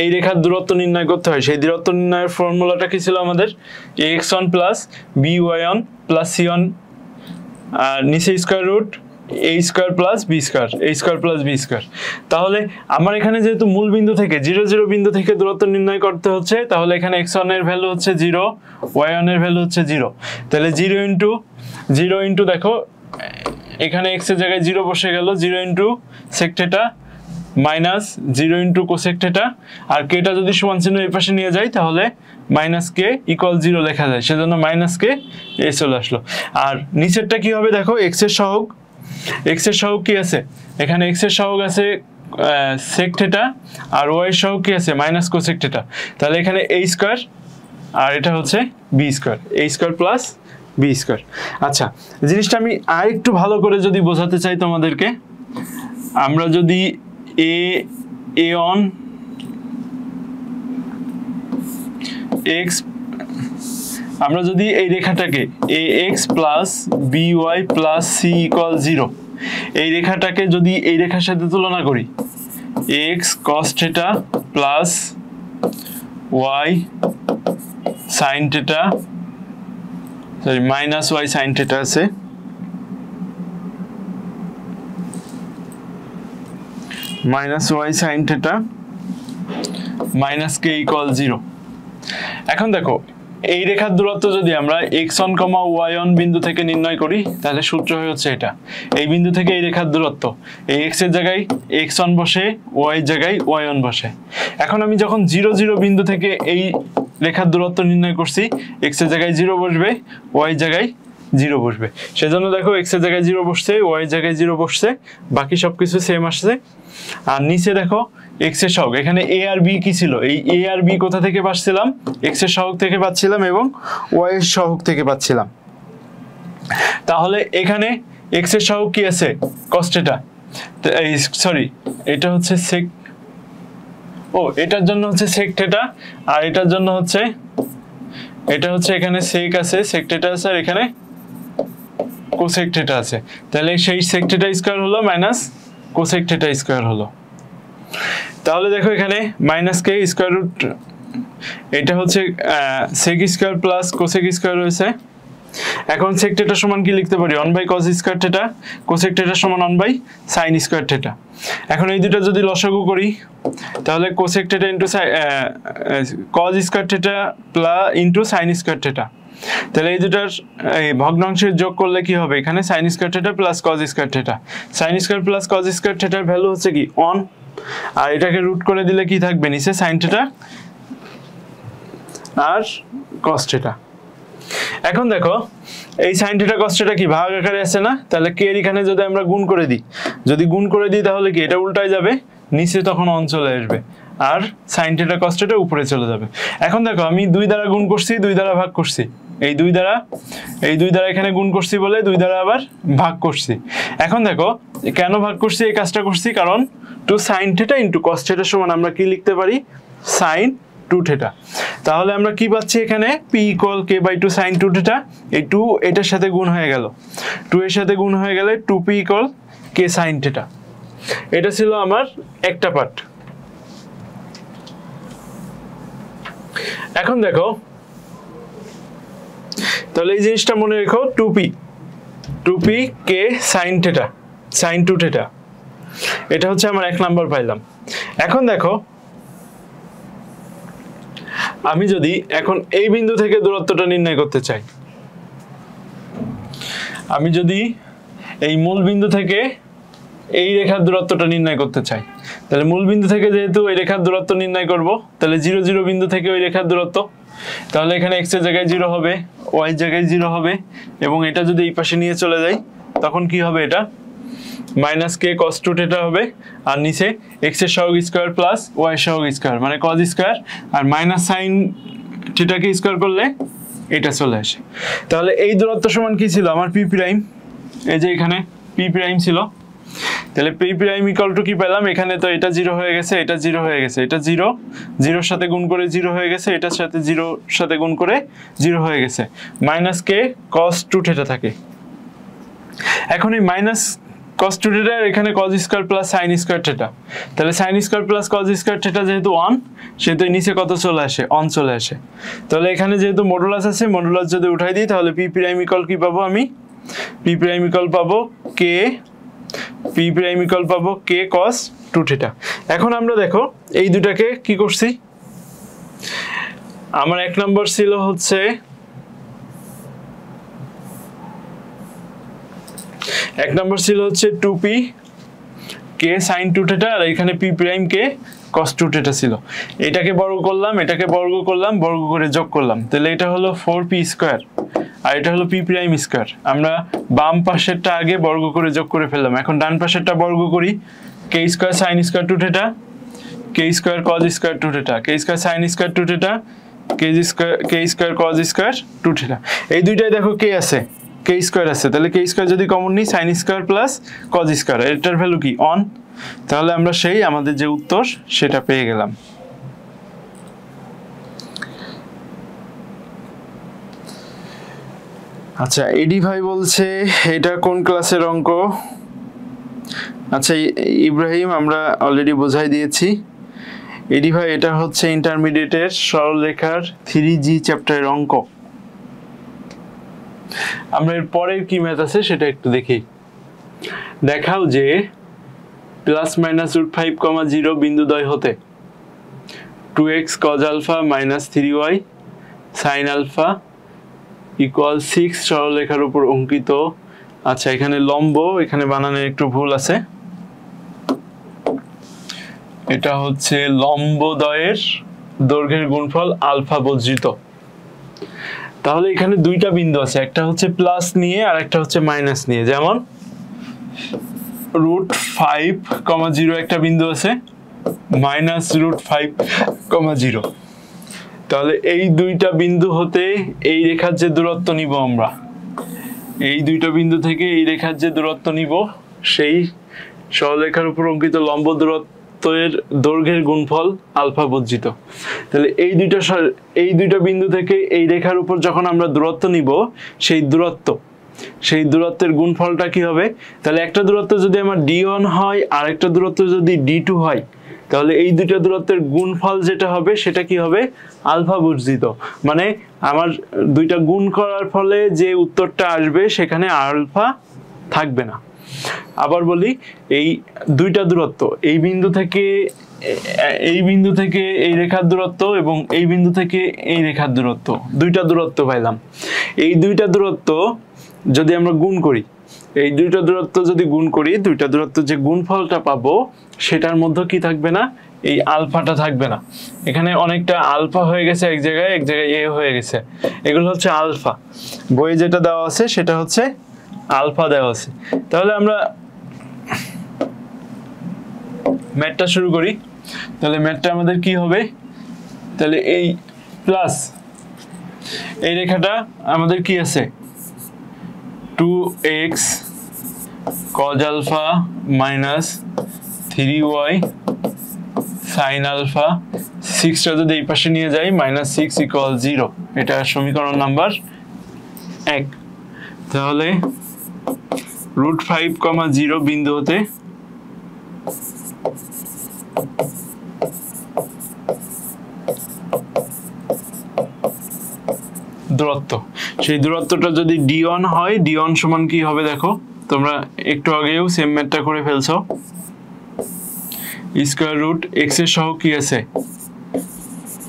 এই রেখার দূরত্ব নির্ণয় করতে হয়, সেই দূরত্ব নির্ণয়ের ফর্মুলাটা কি ছিল আমাদের, ax1 plus by1 plus c1, আর নিচে square root a square plus b square. তাহলে আমার এখানে যেহেতু মূল বিন্দু থেকে 0 0 বিন্দু থেকে দূরত্ব নির্ণয় করতে হচ্ছে, তাহলে এখানে x1 এর ভ্যালু হচ্ছে 0, y1 এর ভ্যালু হচ্ছে 0, তাহলে 0 ইন্টু দেখো এখানে x এর জায়গায় 0 বসে গেল, 0 into sec θ minus 0 into cosec θ, আর k টা যদি সমান চিহ্ন এই পাশে নিয়ে যাই তাহলে মাইনাস k ইকুয়াল 0 লেখা যায়, সেজন্য মাইনাস k এ চলে আসলো। আর নিচেরটা কি হবে দেখো, x এর সহগ কি আছে, এখানে x এর সহগ আছে sec θ, আর y এর সহগ কি আছে মাইনাস cosec θ, তাহলে এখানে a স্কয়ার আর এটা হচ্ছে বি স্কোয়ার, এ স্কোয়ার প্লাস বি স্কোয়ার। আচ্ছা, জিনিসটা আমি আর একটু ভালো করে যদি বোঝাতে চাই তোমাদেরকে, আমরা যদি এ অন এক্স, আমরা যদি এই রেখাটাকে A X plus B Y plus C equal 0, এই রেখাটাকে যদি এই রেখার সাথে তুলনা করি, X cos theta plus Y sine theta, sorry minus Y sine theta আছে, minus Y sine theta minus K equal 0। এখন দেখো এই রেখার দূরত্ব যদি আমরা x1, y1 বিন্দু থেকে নির্ণয় করি, তাহলে সূত্র হচ্ছে এটা, এই বিন্দু থেকে এই রেখার দূরত্ব, এই x এর জায়গায় x1 বসে, y এর জায়গায় y1 বসে। এখন আমি যখন 0 0 বিন্দু থেকে এই রেখার দূরত্ব নির্ণয় করছি, x এর জায়গায় 0 বসবে, y এর জায়গায় 0 বসবে, সেজন্য দেখো x এর জায়গায় 0 বসছে, y এর জায়গায় 0 বসছে, বাকি সবকিছু সেম আসছে। আর নিচে দেখো x এর সহগ, এখানে a আর b কি ছিল, এই a আর b কোথা থেকে পাচ্ছিলাম, x এর সহগ থেকে পাচ্ছিলাম এবং y এর সহগ থেকে পাচ্ছিলাম। তাহলে এখানে x এর সহগ কি আছে, cos θ, সরি এটা হচ্ছে sec, ও এটার জন্য হচ্ছে sec θ, আর এটার জন্য হচ্ছে, এটা হচ্ছে এখানে sec আছে, sec θ আছে, আর এখানে cosec θ আছে, তাহলে সেই sec θ স্কয়ার হলো মাইনাস cosec θ স্কয়ার হলো। তাহলে দেখো এখানে মাইনাস কে স্কয়ার রুট, এটা হচ্ছে sec square plus cosec square হয়েছে। এখন sec θ সমান কি লিখতে পারি, 1 by cos square theta, cosec θ সমান 1 বাই sin স্কয়ার থিটা। এখন এই দুটো যদি লসাগু করি, তাহলে cosec θ into cos square theta plus into sin square theta, তাহলে এই দুটার এই ভগ্নাংশের যোগ করলে কি হবে, এখানে sin square theta plus cos square theta, sin square plus cos square থিটার ভ্যালু হচ্ছে কি 1, আর এটাকে রুট করে দিলে কি থাকবে নিচে sin থিটা আর cos থিটা। এখন দেখো এই sin থিটা cos থিটা কি ভাগ আকারে আছে না, তাহলে কে এর এখানে যদি আমরা গুণ করে দিই, যদি গুণ করে দিই তাহলে কি এটা উল্টায় যাবে, নিচে তখন অন চলে আসবে, আর sin থিটা cos থিটা উপরে চলে যাবে। এখন দেখো আমি 2 দ্বারা গুণ করছি, 2 দ্বারা ভাগ করছি, এই 2 দ্বারা এখানে গুণ করছি বলে 2 দ্বারা আবার ভাগ করছি। এখন দেখো কেন ভাগ করছি, এই কাজটা করছি কারণ 2 sin theta into cos theta সমান আমরা কি লিখতে পারি, sin 2 থিটা। তাহলে আমরা কি পাচ্ছি এখানে, p equal k by 2 sin 2 theta, এই 2 এটার সাথে গুণ হয়ে গেল, 2 এর সাথে গুণ হয়ে গেলে 2p equal k sin theta. এটা ছিল আমার একটা পার্ট। এখন দেখো তাহলে এই জিনিসটা মনে রেখো, 2p k sin theta, sin 2 theta, এটা হচ্ছে আমার 1 নাম্বার পাইলাম। এখন দেখো আমি যদি এখন এই বিন্দু থেকে দূরত্বটা নির্ণয় করতে চাই, আমি যদি এই মূল বিন্দু থেকে এই রেখার দূরত্বটা নির্ণয় করতে চাই, তাহলে মূল বিন্দু থেকে যেহেতু এই রেখার দূরত্ব নির্ণয় করব, তাহলে 0 0 বিন্দু থেকে ওই রেখার দূরত্ব, তাহলে এখানে x এর জায়গায় 0 হবে, y এর জায়গায় 0 হবে, এবং এটা যদি এই পাশে নিয়ে চলে যাই তখন কি হবে, এটা মাইনাস কে cos 2 থিটা হবে, আর নিচে x এর সহগ স্কয়ার প্লাস y এর সহগ স্কয়ার মানে cos স্কয়ার, আর মাইনাস sin থিটাকে স্কয়ার করলে এটা চলে আসে। তাহলে এই দূরত্ব সমান কি ছিল আমার p প্রাইম, এই যে এখানে p প্রাইম ছিল, তাহলে p প্রাইম ইকুয়াল টু কি পেলাম, এখানে তো এটা 0 হয়ে গেছে, এটা 0 হয়ে গেছে, এটা 0 0 এর সাথে গুণ করে 0 হয়ে গেছে, এটার সাথে 0 এর সাথে গুণ করে 0 হয়ে গেছে, মাইনাস কে cos 2 থিটা থাকে। এখন এই মাইনাস cos 2 থিটা এখানে cos square plus sin square theta, তাহলে sin square plus cos square theta যেহেতু 1, সেহেতু নিচে কত চলে আসে, অন চলে আসে। তাহলে এখানে যেহেতু মডুলাস আছে, মডুলাস যদি উঠাই দিই তাহলে p প্রাইম ইকুয়াল কি পাবো, আমি p প্রাইম ইকুয়াল পাবো k cos 2 থিটা। এখন আমরা দেখো এই দুটাকে কি করছি, আমার 1 নাম্বার ছিল হচ্ছে 2p k sin 2 থিটা, আর এখানে p prime k cos 2 theta ছিল। এটাকে বর্গ করলাম, এটাকে বর্গ করলাম, বর্গ করে যোগ করলাম, তাহলে এটা হলো 4p স্কয়ার, আর এটা হলো p প্রাইম স্কয়ার। আমরা বাম পাশেরটা আগে বর্গ করে যোগ করে ফেললাম, এখন ডান পাশেরটা বর্গ করি, k square sin square 2 theta, k square cos square 2 theta, k square sin square 2 theta, K square cos square 2θ। এই দুইটাই দেখো কে আছে, কে স্কয়ার আছে, তাহলে কে স্কয়ার যদি কমন নিই sin square plus cos square, এটার ভ্যালু কি 1, তাহলে আমরা সেই আমাদের যে উত্তর সেটা পেয়ে গেলাম। আচ্ছা এডি ভাই বলছে এটা কোন ক্লাসের অঙ্ক? আচ্ছা ইব্রাহিম আমরা অলরেডি বোঝাই দিয়েছি। এডি ভাই এটা হচ্ছে ইন্টারমিডিয়েটের সরলরেখার 3G চ্যাপ্টারের অঙ্ক। আমরা এর পরের কি ম্যাথ আছে সেটা একটু দেখি। দেখাও যে প্লাস মাইনাস √5, 0 বিন্দুদ্বয় হতে 2x cos alpha minus 3y sin alpha equal 6 সরলরেখার উপর অঙ্কিত। আচ্ছা এখানে লম্ব, এখানে বানানের একটু ভুল আছে, এটা হচ্ছে লম্বদ্বয়ের দৈর্ঘ্যের গুণফল আলফা বর্জিত। তাহলে এখানে দুইটা বিন্দু আছে, একটা হচ্ছে প্লাস নিয়ে আর একটা হচ্ছে মাইনাস নিয়ে। যেমন √5, 0 একটা বিন্দু আছে, মাইনাস √5, 0। তাহলে এই দুইটা বিন্দু হতে এই রেখার যে দূরত্ব নিব আমরা, এই দুইটা বিন্দু থেকে এই রেখার যে দূরত্ব নিব সেই সরলরেখার উপর অঙ্কিত লম্ব দূরত্বের দৈর্ঘ্যের গুণফল আলফা বর্জিত। তাহলে এই দুইটা বিন্দু থেকে এই রেখার উপর যখন আমরা দূরত্ব নিব সেই দূরত্বের গুণফলটা কি হবে? তাহলে একটা দূরত্ব যদি আমার d1 হয় আর একটা দূরত্ব যদি d2 হয়, তাহলে এই দুইটা দূরত্বের গুণফল যেটা হবে সেটা কি হবে? আলফা বর্জিত। মানে আমার দুইটা গুণ করার ফলে যে উত্তরটা আসবে সেখানে আলফা থাকবে না। আবার বলি, এই দুইটা দূরত্ব, এই বিন্দু থেকে এই রেখার দূরত্ব এবং এই বিন্দু থেকে এই রেখার দূরত্ব, দুইটা দূরত্ব পাইলাম। এই দুইটা দূরত্ব যদি আমরা গুণ করি, এই দুইটা দূরত্ব যদি গুণ করি, দুইটা দূরত্ব যে গুণফলটা পাবো সেটার মধ্যে কি থাকবে না? এই আলফাটা থাকবে না। এখানে অনেকটা আলফা হয়ে গেছে এক জায়গায় এ হয়ে গেছে, এগুলো হচ্ছে আলফা। বইয়ে যেটা দেওয়া আছে সেটা হচ্ছে আলফা দেওয়া আছে। তাহলে আমরা ম্যাথটা শুরু করি। তাহলে ম্যাথটা আমাদের কি হবে? তাহলে এই প্লাস এই রেখাটা আমাদের কি আছে? 2x cos alpha minus 3y sin alpha, 6টা যদি এই পাশে নিয়ে যাই -6 = 0, এটা সমীকরণ নাম্বার 1। তাহলে √5, 0 বিন্দু হতে দূরত্ব, সেই দূরত্বটা যদি d1 হয়, d1 সমান কি হবে দেখো, তোমরা একটু আগেও সেম ম্যাথটা করে ফেলছো। স্কয়ার রুট x এর সহগ কি আছে?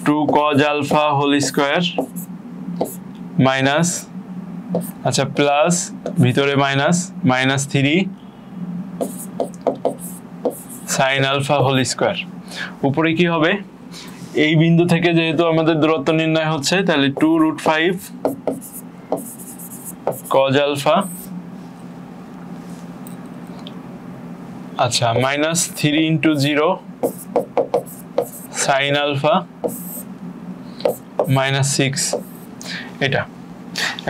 2 cos alpha whole square minus, আচ্ছা প্লাস ভিতরে minus 3 sin alpha whole square. উপরে কি হবে? এই বিন্দু থেকে যেহেতু আমাদের দূরত্ব নির্ণয় হচ্ছে, তাহলে 2√5 cos আলফা, আচ্ছা -3 × 0 sin আলফা -6, এটা।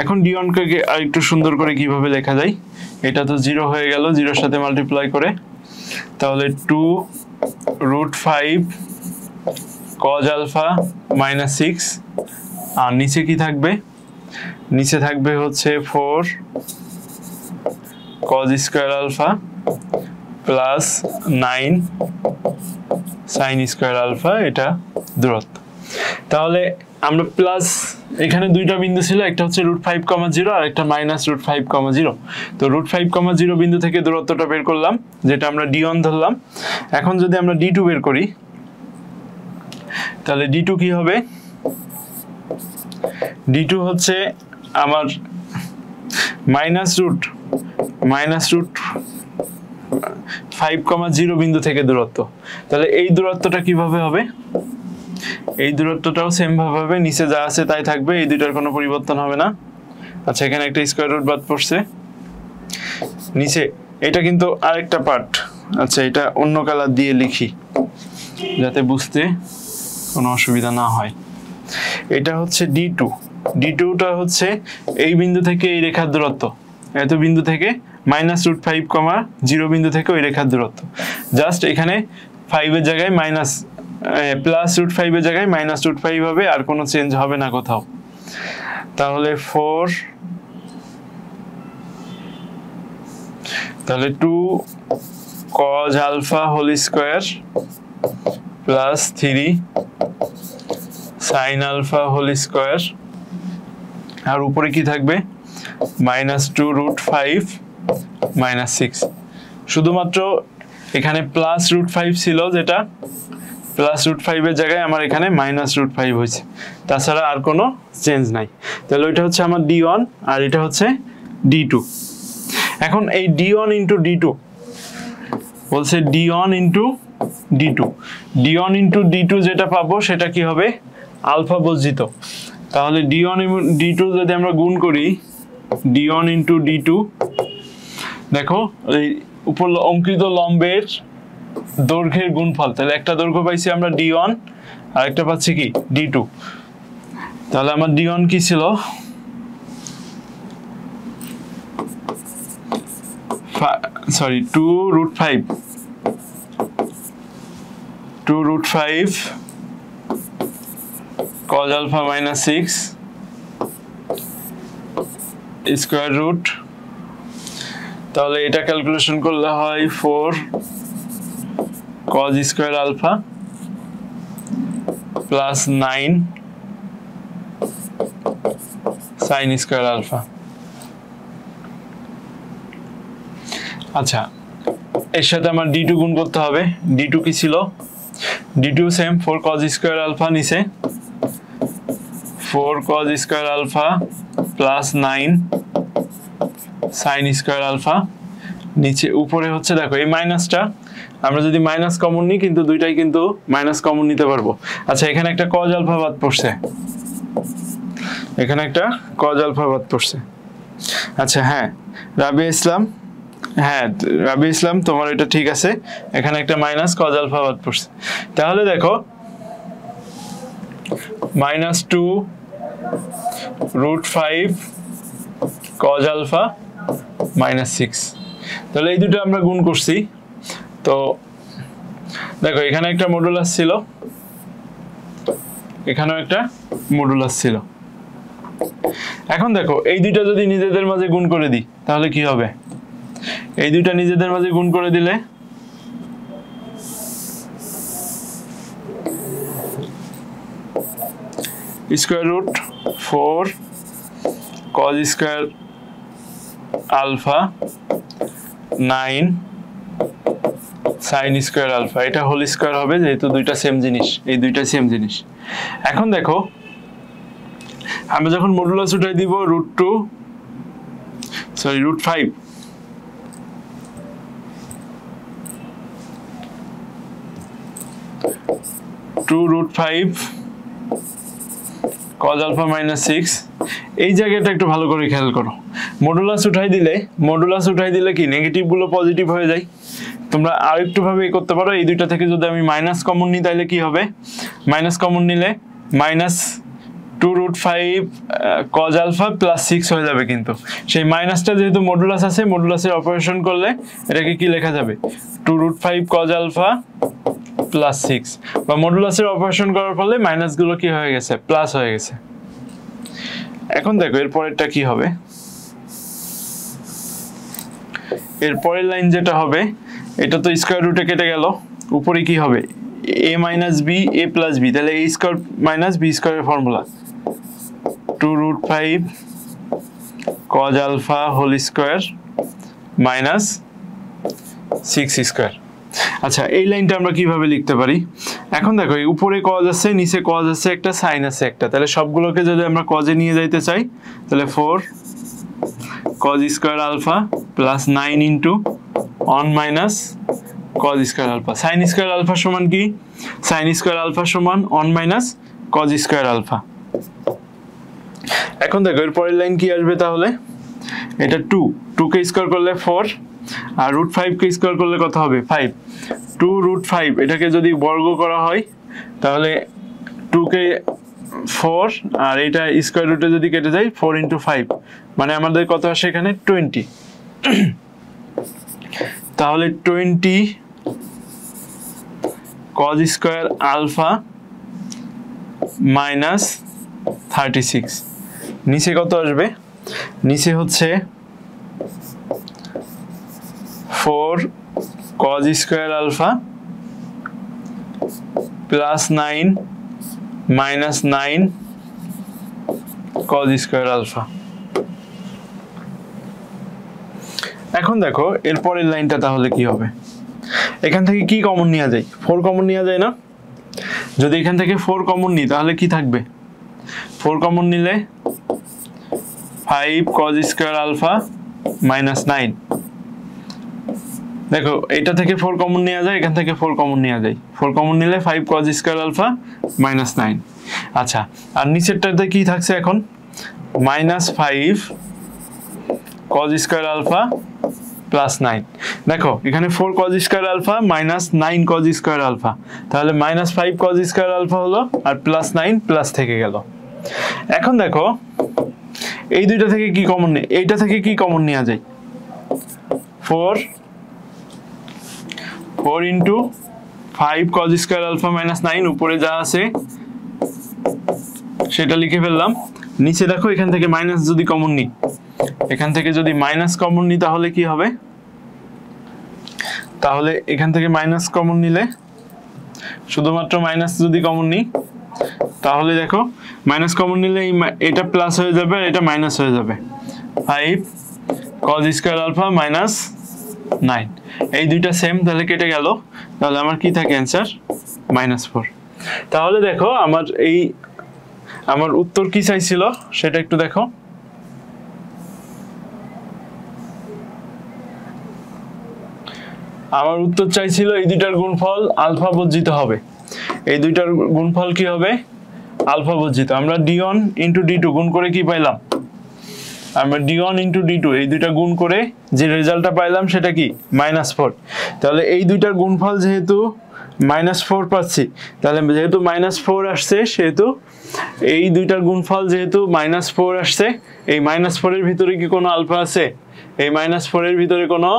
এখন d1 কে আরেকটু সুন্দর করে কিভাবে লেখা যায়? এটা তো 0 হয়ে গেল, 0-এর সাথে মাল্টিপ্লাই করে, তাহলে 2√5 cos আলফা -6, আর নিচে কি থাকবে? নিচে থাকবে হচ্ছে 4 cos square alpha plus 9 sin square alpha, এটা দূরত্ব। তাহলে আমরা প্লাস, এখানে দুইটা বিন্দু ছিল, একটা হচ্ছে √5, 0 আর একটা -√5, 0। তো √5, 0 বিন্দু থেকে দূরত্বটা বের করলাম, যেটা আমরা d1 ধরলাম। এখন যদি আমরা d2 বের করি, তাহলে d2 কি হবে? d2 হচ্ছে আমার -√5, 0 বিন্দু থেকে দূরত্ব। তাহলে এই দূরত্বটা কিভাবে হবে? এই দূরত্বটাও সেম ভাবে হবে, নিচে যা আছে তাই থাকবে, এই দুইটার কোনো পরিবর্তন হবে না। আচ্ছা এখানে একটা স্কয়ার রুট বাদ পড়ছে নিচে, এটা কিন্তু আরেকটা পার্ট। আচ্ছা এটা অন্য কালার দিয়ে লিখি যাতে বুঝতে কোনো অসুবিধা না হয়। এটা হচ্ছে d2, d2টা হচ্ছে এই বিন্দু থেকে এই রেখার দূরত্ব, এত বিন্দু থেকে -√5, 0 বিন্দু থেকে ওই রেখার দূরত্ব। জাস্ট এখানে 5 এর জায়গায় +√5 এর জায়গায় -√5 হবে, আর কোনো চেঞ্জ হবে না কোথাও। তাহলে 2 cos alpha whole square plus 3 sin alpha whole square, আর উপরে কি থাকবে -2√5 -6। শুধুমাত্র এখানে +√5 ছিল, যেটা +√5 এর জায়গায় আমার এখানে -√5 হয়েছে, তাছাড়া আর কোনো চেঞ্জ নাই। তাহলে ওইটা হচ্ছে আমার d1 আর এটা হচ্ছে d2। এখন এই d1 × d2 বলছে d1 × d2, d1 × d2 যেটা পাবো সেটা কি হবে আলফা বর্জিত। তাহলে d1 এবং d2 যদি আমরা গুণ করি, d1 × d2, দেখো এই উপর অঙ্কিত লম্বের দৈর্ঘ্যের গুণফল, তাহলে একটা দৈর্ঘ্য পাইছি আমরা d1 আর একটা পাচ্ছি কি d2। তাহলে আমার d1 কি ছিল 2√5 cos alpha -6 স্কয়ার রুট, তাহলে এটা ক্যালকুলেশন করলে হয় 4 cos square alpha plus 9 sin square alpha. আচ্ছা, এর সাথে আমার d2 গুণ করতে হবে। d2 কি ছিল, d2 same 4 cos square alpha, নিচে 4 cos square alpha plus 9 sin square alpha, নিচে উপরে হচ্ছে দেখো এই মাইনাসটা আমরা যদি মাইনাস কমন নিই, কিন্তু দুইটাই কিন্তু মাইনাস কমন নিতে পারবো। আচ্ছা, এখানে একটা cos আলফা বাদ পড়ছে, এখানে একটা cos আলফা বাদ পড়ছে। আচ্ছা হ্যাঁ রাবিয়া ইসলাম, তোমার এটা ঠিক আছে, এখানে একটা মাইনাস cos আলফা বাদ পড়ছে। তাহলে দেখো -2√5 cos আলফা -6, তাহলে এই দুটো আমরা গুণ করছি। তো দেখো এখানে একটা মডুলাস ছিল, এখানেও একটা মডুলাস ছিল। এখন দেখো এই দুইটা যদি নিজেদের মাঝে গুণ করে দিই তাহলে কি হবে, এই দুইটা নিজেদের মাঝে গুণ করে দিলে √4 cos square alpha 9 sin square alpha, এটা হোল স্কয়ার হবে যেহেতু দুইটা সেম জিনিস, এই দুইটা সেম জিনিস। এখন দেখো আমরা যখন মডুলাস উঠাই দিব √5 2√5 cos alpha -6, এই জায়গাটা একটু ভালো করে খেয়াল করো। মডুলাস উঠাই দিলে কি নেগেটিভ গুলো পজিটিভ হয়ে যায়। তোমরা আরেকটু ভাবে করতে পারো, এই দুইটা থেকে যদি আমি মাইনাস কমন নিই তাহলে কি হবে, মাইনাস কমন নিলে -2√5 cos alpha +6 হয়ে যাবে, কিন্তু সেই মাইনাসটা যেহেতু মডুলাস আছে, মডুলাসের অপারেশন করলে এটাকে কি লেখা যাবে 2√5 cos alpha +6, বা মডুলাসের অপারেশন করার ফলে মাইনাস গুলো কি হয়ে গেছে প্লাস হয়ে গেছে। এখন দেখো এর পরেরটা কি হবে, এর পরের লাইন যেটা হবে এটা তো স্কয়ার রুটে কেটে গেল, উপরে কি হবে a - b a + b, তাহলে a² - b² এর formula 2√5 cos alpha whole square -6²। আচ্ছা, এই লাইনটা আমরা কিভাবে লিখতে পারি, এখন দেখো এই উপরে cos আছে, নিচে cos আছে, একটা sin আছে একটা, তাহলে সবগুলোকে যদি আমরা cos এ নিয়ে যাইতে চাই তাহলে 4 cos square alpha plus 9 * 1 - cos square alpha. sin square alpha সমান কি, sin স্কয়ার আলফা সমান 1 - cos স্কয়ার আলফা। এখন দেখো এর পরের লাইন কি আসবে, তাহলে এটা 2 কে স্কয়ার করলে 4 আর √5 কে স্কয়ার করলে কত হবে 5, 2√5 এটাকে যদি বর্গ করা হয় তাহলে 2 কে 4 আর এটা স্কয়ার রুটে যদি কেটে যায় 4 × 5 মানে আমাদের কত আসে এখানে 20 তাহলে 20 cos স্কয়ার আলফা মাইনাস 36 নিচে কত আসবে নিচে হচ্ছে 4 cos square alpha plus 9 minus 9 cos square alpha. এখন দেখো এর পরের লাইনটা তাহলে কি হবে এখান থেকে কি কমন নেওয়া যায় 4 কমন নেওয়া যায় না যদি এখান থেকে 4 কমন নিই তাহলে কি থাকবে 4 কমন নিলে 5 cos স্কয়ার আলফা মাইনাস 9 দেখো এটা থেকে 4 কমন নেওয়া যায় এখান থেকে 4 কমন নেওয়া যায় 4 কমন নিলে 5 cos স্কয়ার আলফা মাইনাস 9 আচ্ছা আর নিচেরটাতে কি থাকছে এখন minus 5 cos square alpha plus 9 দেখো এখানে 4 cos square alpha minus 9 cos square alpha তাহলে মাইনাস 5 cos স্কয়ার আলফা হলো আর প্লাস 9 প্লাস থেকে গেল। এখন দেখো এই দুইটা থেকে কি কমন নেই এইটা থেকে কি কমন নেওয়া যায় 4 × 5 cos স্কয়ার আলফা মাইনাস 9 উপরে যা আছে সেটা লিখে ফেললাম নিচে দেখো এখান থেকে মাইনাস যদি কমন নিই এখান থেকে যদি মাইনাস কমন নিই তাহলে কি হবে তাহলে এখান থেকে মাইনাস কমন নিলে শুধুমাত্র মাইনাস যদি কমন নিই তাহলে দেখো মাইনাস কমন নিলে এটা প্লাস হয়ে যাবে আর এটা মাইনাস হয়ে যাবে 5 cos স্কয়ার আলফা মাইনাস 9 এই দুইটা সেম তাহলে কেটে গেল তাহলে আমার কি থাকে অ্যানসার -4। তাহলে দেখো আমার উত্তর কি চাইছিল সেটা একটু দেখো আমার উত্তর চাইছিল এই দুইটার গুণফল আলফা বর্জিত হবে এই দুইটার গুণফল কি হবে আলফা বর্জিত আমরা d1 * d2 গুণ করে কি পাইলাম আমরা d1 * d2 এই দুইটা গুণ করে যে রেজাল্টটা পাইলাম সেটা কি -4 তাহলে এই দুইটার গুণফল যেহেতু -4 পাচ্ছি তাহলে যেহেতু -4 আসছে সেহেতু এই দুইটার গুণফল যেহেতু -4 আসছে এই -4 এর ভিতরে কি কোনো আলফা আছে এই -4 এর ভিতরে কোনো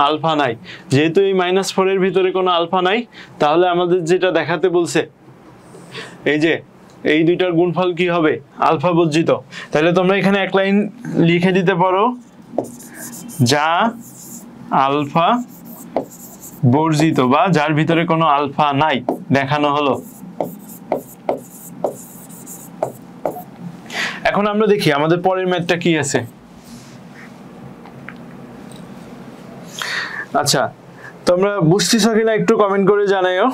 আলফা নাই যেহেতু এই -4 এর ভিতরে কোনো আলফা নাই তাহলে আমাদের যেটা দেখাতে বলছে এই যে এই দুইটার গুণফল কি হবে আলফা বর্জিত তাহলে তোমরা এখানে এক লাইন লিখে দিতে পারো যা আলফা বর্জিত বা যার ভিতরে কোনো আলফা নাই দেখানো হলো। এখন আমরা দেখি আমাদের পরের ম্যাথটা কি আছে। আচ্ছা তোমরা বুঝতেছো কিনা একটু কমেন্ট করে জানাইও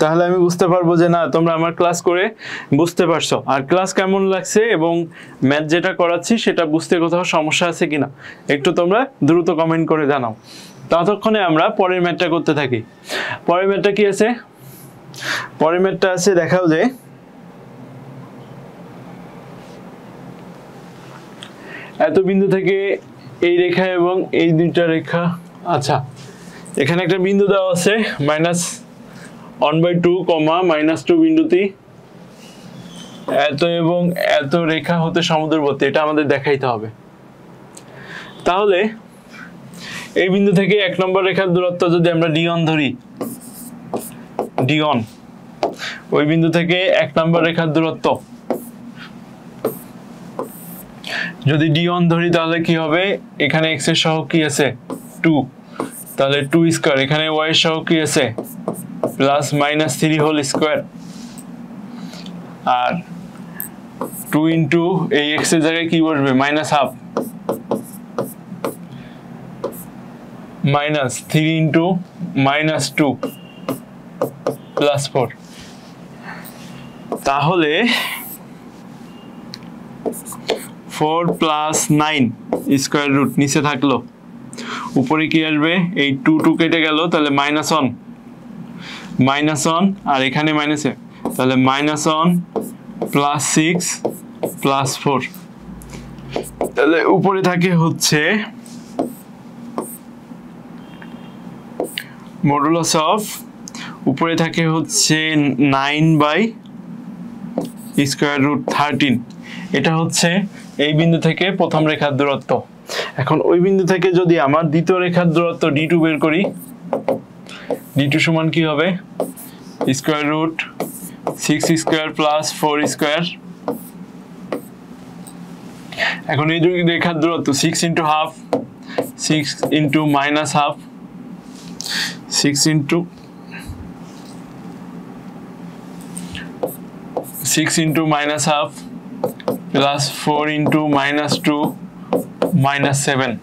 তাহলে আমি বুঝতে পারবো যে না তোমরা আমার ক্লাস করে বুঝতে পারছো আর ক্লাস কেমন লাগছে এবং ম্যাথ যেটা করাচ্ছি সেটা বুঝতে কোথাও সমস্যা আছে কিনা একটু তোমরা দ্রুত কমেন্ট করে জানাও ততক্ষণে আমরা পরের ম্যাথটা করতে থাকি। পরের ম্যাথটা কি আছে পরের ম্যাথটা আছে দেখাও যে এত বিন্দু থেকে এই রেখা এবং এই দুইটা রেখা আচ্ছা এখানে একটা বিন্দু দেওয়া আছে -1/2, -2 বিন্দুতে এত এবং এত রেখা হতে সমুদ্রবর্তী এটা আমাদের দেখাইতে হবে। তাহলে এই বিন্দু থেকে 1 নম্বর রেখার দূরত্ব যদি আমরা d1 ধরি d1 ওই বিন্দু থেকে 1 নম্বর রেখার দূরত্ব যদি d1 ধরি তাহলে কি হবে এখানে x এর সহগ কি আছে 2 তাহলে 2 স্কয়ার এখানে y এর সহগ কি আছে +-3 হোল স্কয়ার আর 2 * এই x এর জায়গায় কি বসবে -1/2 -3 * -2 +4 তাহলে 4 + 9 স্কয়ার রুট নিচে থাকলো উপরে কি আসবে এই 2 কেটে গেল তাহলে -1 আর এখানে মাইনাস তাহলে -1 +6 +4 তাহলে উপরে থাকে হচ্ছে মডুলাস অফ উপরে থাকে হচ্ছে 9/, স্কয়ার রুট 13। এটা হচ্ছে এই বিন্দু থেকে প্রথম রেখার দূরত্ব। এখন ওই বিন্দু থেকে যদি আমার দ্বিতীয় রেখার দূরত্ব d2 বের করি, d2 সমান কি হবে square root 6 square plus 4 square. এখন এই দুই রেখার দূরত্ব 6 into half, 6 into minus half, 6 into 6 into minus half plus 4 into minus 2 minus 7।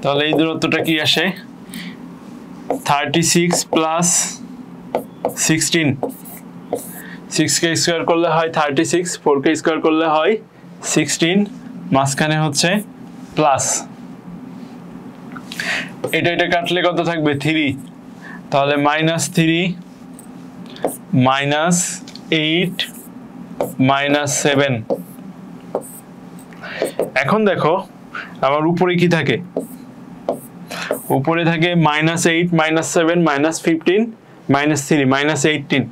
তাহলে এই দূরত্বটা কি আসে 36 প্লাস 16। 6 কে স্কয়ার করলে হয় 36, 4 কে স্কয়ার করলে হয় 16, মাঝখানে হচ্ছে প্লাস। এটা কাটলে কত থাকবে 3, তাহলে -3 -8 -7। এখন দেখো আমার উপরে কি থাকে, উপরে থাকে -8 -7 -15 -3 -18।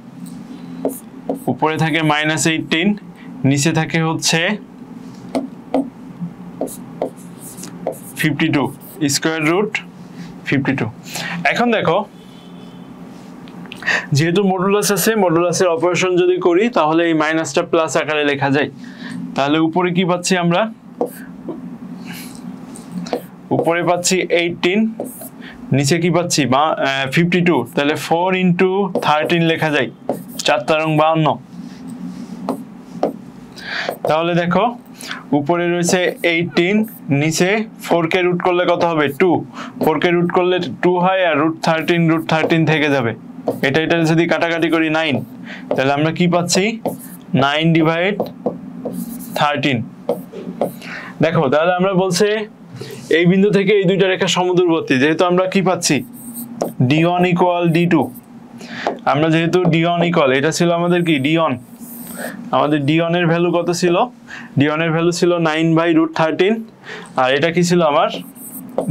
উপরে থাকে -18, নিচে থাকে হচ্ছে 52 স্কয়ার রুট 52। এখন দেখো যেহেতু মডুলাস আছে, মডুলাসের অপারেশন যদি করি তাহলে এই মাইনাসটা প্লাস আকারে লেখা যায়। তাহলে উপরে কি পাচ্ছি আমরা, উপরে পাচ্ছি 18, নিচে কি পাচ্ছি 52। তাহলে 4 ইন্টু 13 লেখা যায়, 4 তারং 52। তাহলে দেখো উপরে রয়েছে 18, নিচে 4 কে রুট করলে কত হবে 2, 4 কে রুট করলে 2 হয়, আর রুট 13 থেকে যাবে। এটা যদি কাটাকাটি করি 9, তাহলে আমরা কি পাচ্ছি 9/13। দেখো তাহলে আমরা বলছে এই বিন্দু থেকে এই দুইটা রেখা সমদূরবর্তী, যেহেতু আমরা কি পাচ্ছি d1 ইকুয়াল d2। আমরা যেহেতু d1 ইকুয়াল, এটা ছিল আমাদের কি d1, আমাদের d1 এর ভ্যালু কত ছিল, d1 এর ভ্যালু ছিল 9/13, আর এটা কি ছিল আমার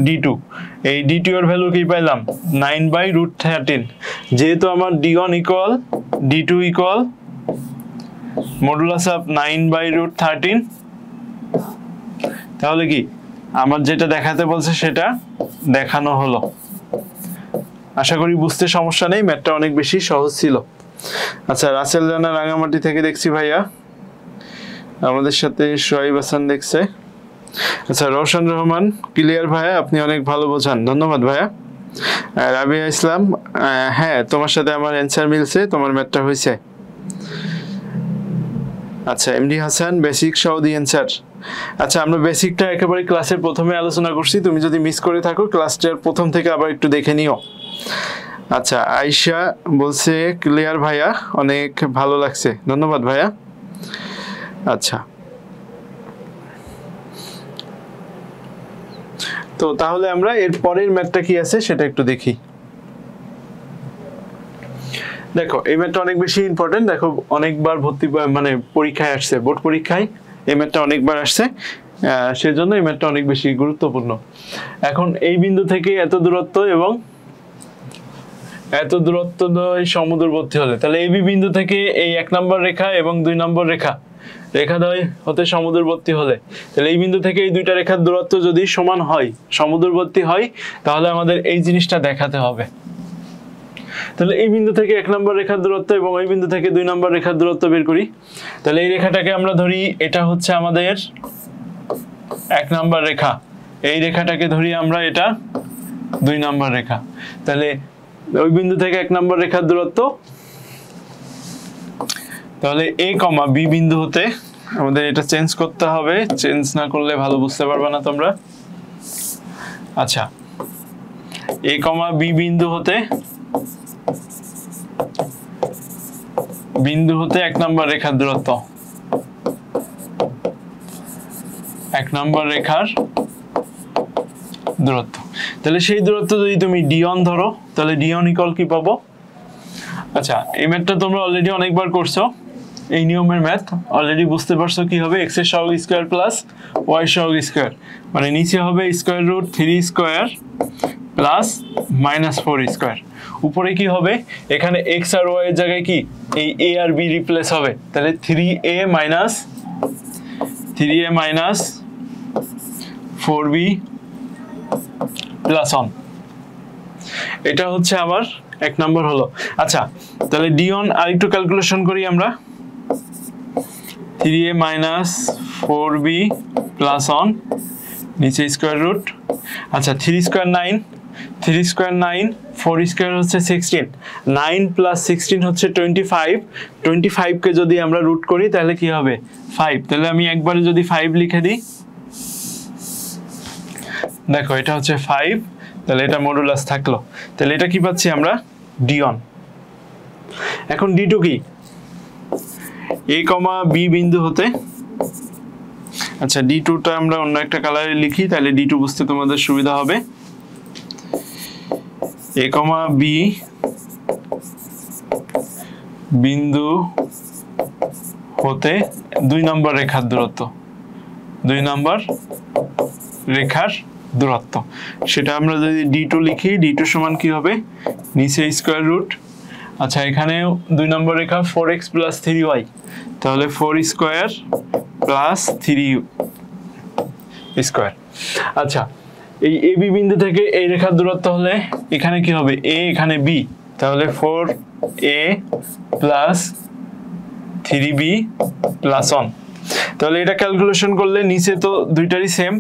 d2। এই d2 এর ভ্যালু কি পাইলাম 9/13। যেহেতু আমার d1 equal d2 equal modulus of 9/13, তাহলে কি আমার যেটা দেখাতে বলছে সেটা দেখানো হলো। আশা করি বুঝতে সমস্যা নেই, ম্যাথটা অনেক বেশি সহজ ছিল। আচ্ছা, রাসেল রানা রাঙামাটি থেকে দেখছি ভাইয়া, আমাদের সাথে সোহাইব হাসান দেখছে। আচ্ছা, রওশন রহমান ক্লিয়ার ভাইয়া, আপনি অনেক ভালো বোঝান, ধন্যবাদ ভাইয়া। রাবিয়া ইসলাম, হ্যাঁ তোমার সাথে আমার অ্যান্সার মিলছে, তোমার ম্যাথটা হয়েছে। আচ্ছা, এমডি হাসান বেসিক সহ দি অ্যান্সার। আচ্ছা, আমরা বেসিকটা একেবারে ক্লাসের প্রথমে আলোচনা করছি, তুমি যদি মিস করে থাকো ক্লাসটার প্রথম থেকে আবার একটু দেখে নিও। আচ্ছা, আয়শা বলছে ক্লিয়ার ভাইয়া, অনেক ভালো লাগছে, ধন্যবাদ ভাইয়া। আচ্ছা, তো তাহলে আমরা এর পরের ম্যাথটা কি আছে সেটা একটু দেখি। দেখো এই ম্যাথটা অনেক বেশি ইম্পর্টেন্ট। দেখো অনেকবার মানে পরীক্ষায় আসছে, বোর্ড পরীক্ষায় এই ম্যাথটা অনেকবার আসছে, সেজন্য এই ম্যাথটা অনেক বেশি গুরুত্বপূর্ণ। এখন এই বিন্দু থেকে এত দূরত্ব এবং এত দূরত্ব সমদূরবর্তী হলে, তাহলে এই বিন্দু থেকে এই 1 নম্বর রেখা এবং 2 নম্বর রেখাদ্বয় হতে সমদূরবর্তী হলে, তাহলে এই বিন্দু থেকে এই দুইটা রেখার দূরত্ব যদি সমান হয়, সমদূরবর্তী হয়, তাহলে আমাদের এই জিনিসটা দেখাতে হবে। তাহলে এই বিন্দু থেকে 1 নম্বর রেখার দূরত্ব এবং ওই বিন্দু থেকে 2 নম্বর রেখার দূরত্ব বের করি। তাহলে এই রেখাটাকে আমরা ধরি, এটা হচ্ছে আমাদের 1 নম্বর রেখা, এই রেখাটাকে ধরি আমরা এটা 2 নম্বর রেখা। তাহলে ওই বিন্দু থেকে 1 নম্বর রেখার দূরত্ব, তাহলে a, b বিন্দু হতে আমাদের এটা চেঞ্জ করতে হবে, চেঞ্জ না করলে ভালো বুঝতে পারবে না তোমরা। আচ্ছা, a, b বিন্দু হতে 1 নম্বর রেখার দূরত্ব, 1 নম্বর রেখার দূরত্ব। তাহলে সেই দূরত্ব যদি তুমি d1 ধরো, তাহলে d1 ইকুয়াল কি পাবো। আচ্ছা, এই ম্যাথটা তোমরা অলরেডি অনেকবার করছো, এই নিয়মের ম্যাথ অলরেডি বুঝতে পারছো কি হবে, x এর সহগ স্কয়ার প্লাস y সহগ স্কয়ার, মানে নিচে হবে square root 3 square plus -4 square, উপরে কি হবে এখানে x আর y এর জায়গায় কি এই a আর b রিপ্লেস হবে তাহলে 3a minus 4b প্লাস 1 এটা হচ্ছে আমার এক নাম্বার হলো আচ্ছা তাহলে d1 আরেকটু ক্যালকুলেশন করি আমরা 3a minus 4b প্লাস 1 নিচে স্কয়ার রুট আচ্ছা 3 স্কয়ার 9 3 স্কয়ার 9 4 স্কয়ার হচ্ছে 16 9 প্লাস 16 হচ্ছে 25 25 কে যদি আমরা রুট করি তাহলে কি হবে 5 তাহলে আমি একবারে যদি 5 লিখে দিই দেখো এটা হচ্ছে 5 তাহলে এটা মডুলাস থাকলো তাহলে এটা কি পাচ্ছি আমরা d1 এখন d2 কি a, b বিন্দু হতে আচ্ছা d2 টা আমরা অন্য একটা কালারে লিখি তাহলে d2 বুঝতে তোমাদের সুবিধা হবে a, b বিন্দু হতে 2 নম্বর রেখার দূরত্ব 2 নম্বর রেখার দূরত্ব সেটা আমরা যদি d2 লিখি d2 সমান কি হবে নিচে স্কয়ার রুট আচ্ছা এখানে 2 নম্বর রেখা 4x + 3y তাহলে 4 স্কয়ার প্লাস 3 স্কয়ার আচ্ছা এই ab বিন্দু থেকে এই রেখার দূরত্ব হলে এখানে কি হবে a এখানে b তাহলে 4a + 3b + 1 তাহলে এটা ক্যালকুলেশন করলে নিচে তো দুইটারই সেম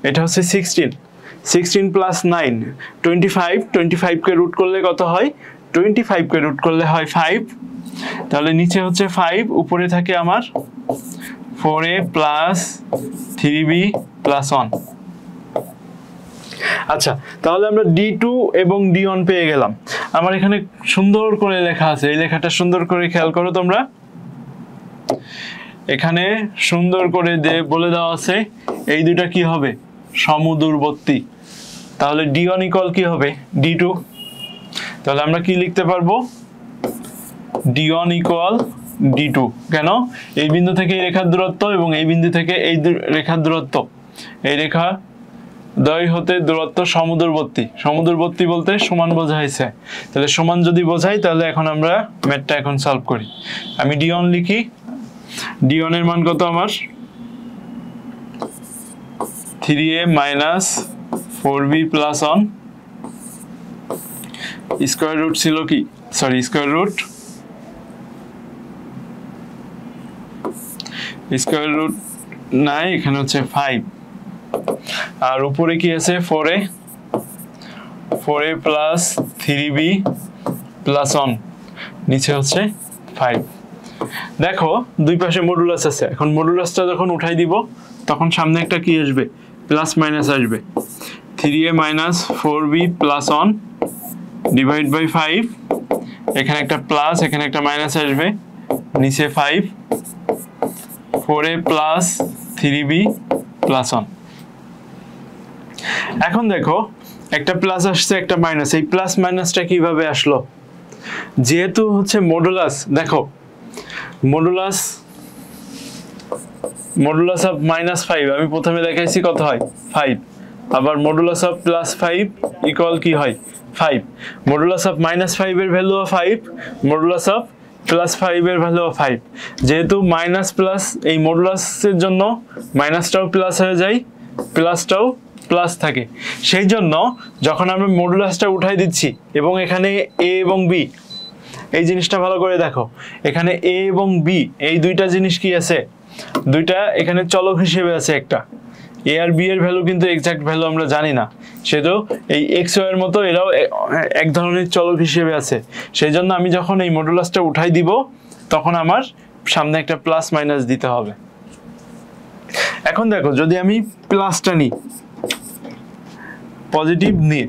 এটা হচ্ছে 16 প্লাস 9 25 কে রুট করলে কত হয় 25 কে রুট করলে হয় 5 তাহলে নিচে হচ্ছে 5 উপরে থাকে আমার 4a + 3b + 1 আচ্ছা তাহলে আমরা d2 এবং d1 পেয়ে গেলাম আমার এখানে সুন্দর করে লেখা আছে এই লেখাটা সুন্দর করে খেয়াল করো তোমরা এখানে সুন্দর করে বলে দেওয়া আছে এই দুইটা কি হবে সমদূরবর্তী তাহলে d1 = কি হবে d2 তাহলে আমরা কি লিখতে পারবো d1 = d2 কেন এই বিন্দু থেকে এই রেখার দূরত্ব এবং এই বিন্দু থেকে এই রেখার দূরত্ব এই রেখা দ্বয় হতে দূরত্ব সমদূরবর্তী বলতে সমান বোঝাইছে তাহলে সমান যদি বোঝাই তাহলে এখন আমরা ম্যাথটা এখন সলভ করি আমি d1 লিখি d1 এর মান কত আমার 3a minus 4b plus 1 square root ছিল কি স্কয়ার রুট নাই এখানে হচ্ছে 5 আর উপরে কি আছে 4a plus 3b plus 1 নিচে হচ্ছে 5 দেখো দুই পাশে মডুলাস আছে এখন মডুলাসটা যখন উঠাই দিব তখন সামনে একটা কি আসবে প্লাস মাইনাস আসবে 3a minus 4b plus 1 divide by 5 এখানে একটা প্লাস এখানে একটা মাইনাস আসবে নিচে 5 4a plus 3b plus 1 এখন দেখো একটা প্লাস আসছে একটা মাইনাস এই প্লাস মাইনাসটা কিভাবে আসলো যেহেতু হচ্ছে মডুলাস দেখো মডুলাস অফ -5 আমি প্রথমে দেখাইছি কত হয় 5 আবার মডুলাস অফ +5 ইকুয়াল কি হয় 5 মডুলাস অফ -5 এর ভ্যালু 5 মডুলাস অফ +5 এর ভ্যালু 5 যেহেতু মাইনাস প্লাস এই মডুলাসের জন্য মাইনাসটাও প্লাস হয়ে যায় প্লাসটাও প্লাস থাকে সেই জন্য যখন আমরা মডুলাসটা উঠাই দিচ্ছি এবং এখানে a এবং b এই জিনিসটা ভালো করে দেখো এখানে a এবং b এই দুইটা জিনিস কি আছে দুইটা এখানে চলক হিসেবে আছে একটা a আর b এর ভ্যালু কিন্তু এক্সাক্ট ভ্যালু আমরা জানি না সেটাও এই x y এর মতো এরাও এক ধরনের চলক হিসেবে আছে সেইজন্য আমি যখন এই মডুলাসটা উঠাই দিব তখন আমার সামনে একটা প্লাস মাইনাস দিতে হবে এখন দেখো যদি আমি প্লাসটা নিই পজিটিভ নিয়ে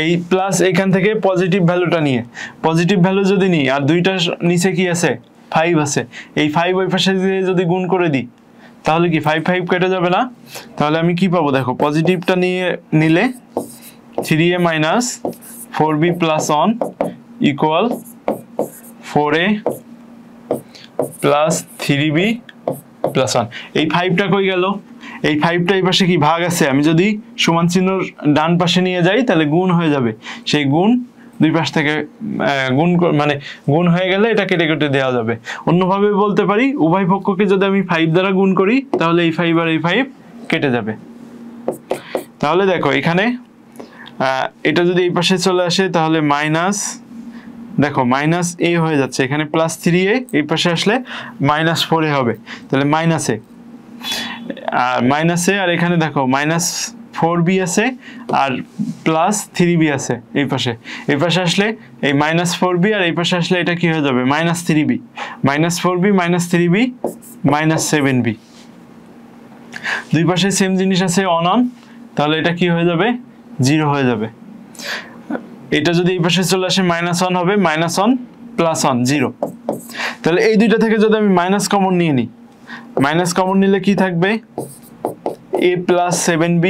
এই প্লাস এখান থেকে পজিটিভ ভ্যালুটা নিয়ে পজিটিভ ভ্যালু যদি নিই আর দুইটা নিচে কি আছে 5 আছে এই 5 ওই পাশে দিয়ে যদি গুণ করে দিই তাহলে কি 5 5 কেটে যাবে না তাহলে আমি কি পাবো দেখো পজিটিভটা নিলে 3a minus 4b plus 1 equal 4a plus 3b plus 1 এই 5টা কই গেল এই 5টা এই পাশে কি ভাগ আছে, আমি যদি সমান চিহ্নর ডান পাশে নিয়ে যাই তাহলে গুণ হয়ে যাবে, সেই গুণ দুই পাশ থেকে গুণ মানে গুণ হয়ে গেলে এটা কেটে কেটে দেওয়া যাবে। অন্যভাবে বলতে পারি উভয় পক্ষকে যদি আমি 5 দ্বারা গুণ করি তাহলে এই 5 আর এই 5 কেটে যাবে। তাহলে দেখো এখানে এটা যদি এই পাশে চলে আসে তাহলে মাইনাস, দেখো মাইনাস এ হয়ে যাচ্ছে, এখানে প্লাস 3a এই পাশে আসলে মাইনাস 4a হবে, তাহলে মাইনাস এ আর মাইনাস এ, আর এখানে দেখো মাইনাস 4b আছে আর প্লাস 3b আছে এই পাশে আসলে এই মাইনাস 4b আর এই পাশে আসলে এটা কি হয়ে যাবে minus 3b, minus 4b minus 3b minus 7b, দুই পাশে সেম জিনিস আছে অন অন, তাহলে এটা কি হয়ে যাবে 0 হয়ে যাবে। এটা যদি এই পাশে চলে আসে মাইনাস 1 হবে, মাইনাস 1 প্লাস 1 0, তাহলে এই দুইটা থেকে যদি আমি মাইনাস কমন নিয়ে নিই, মাইনাস কমন নিলে কি থাকবে a প্লাস 7b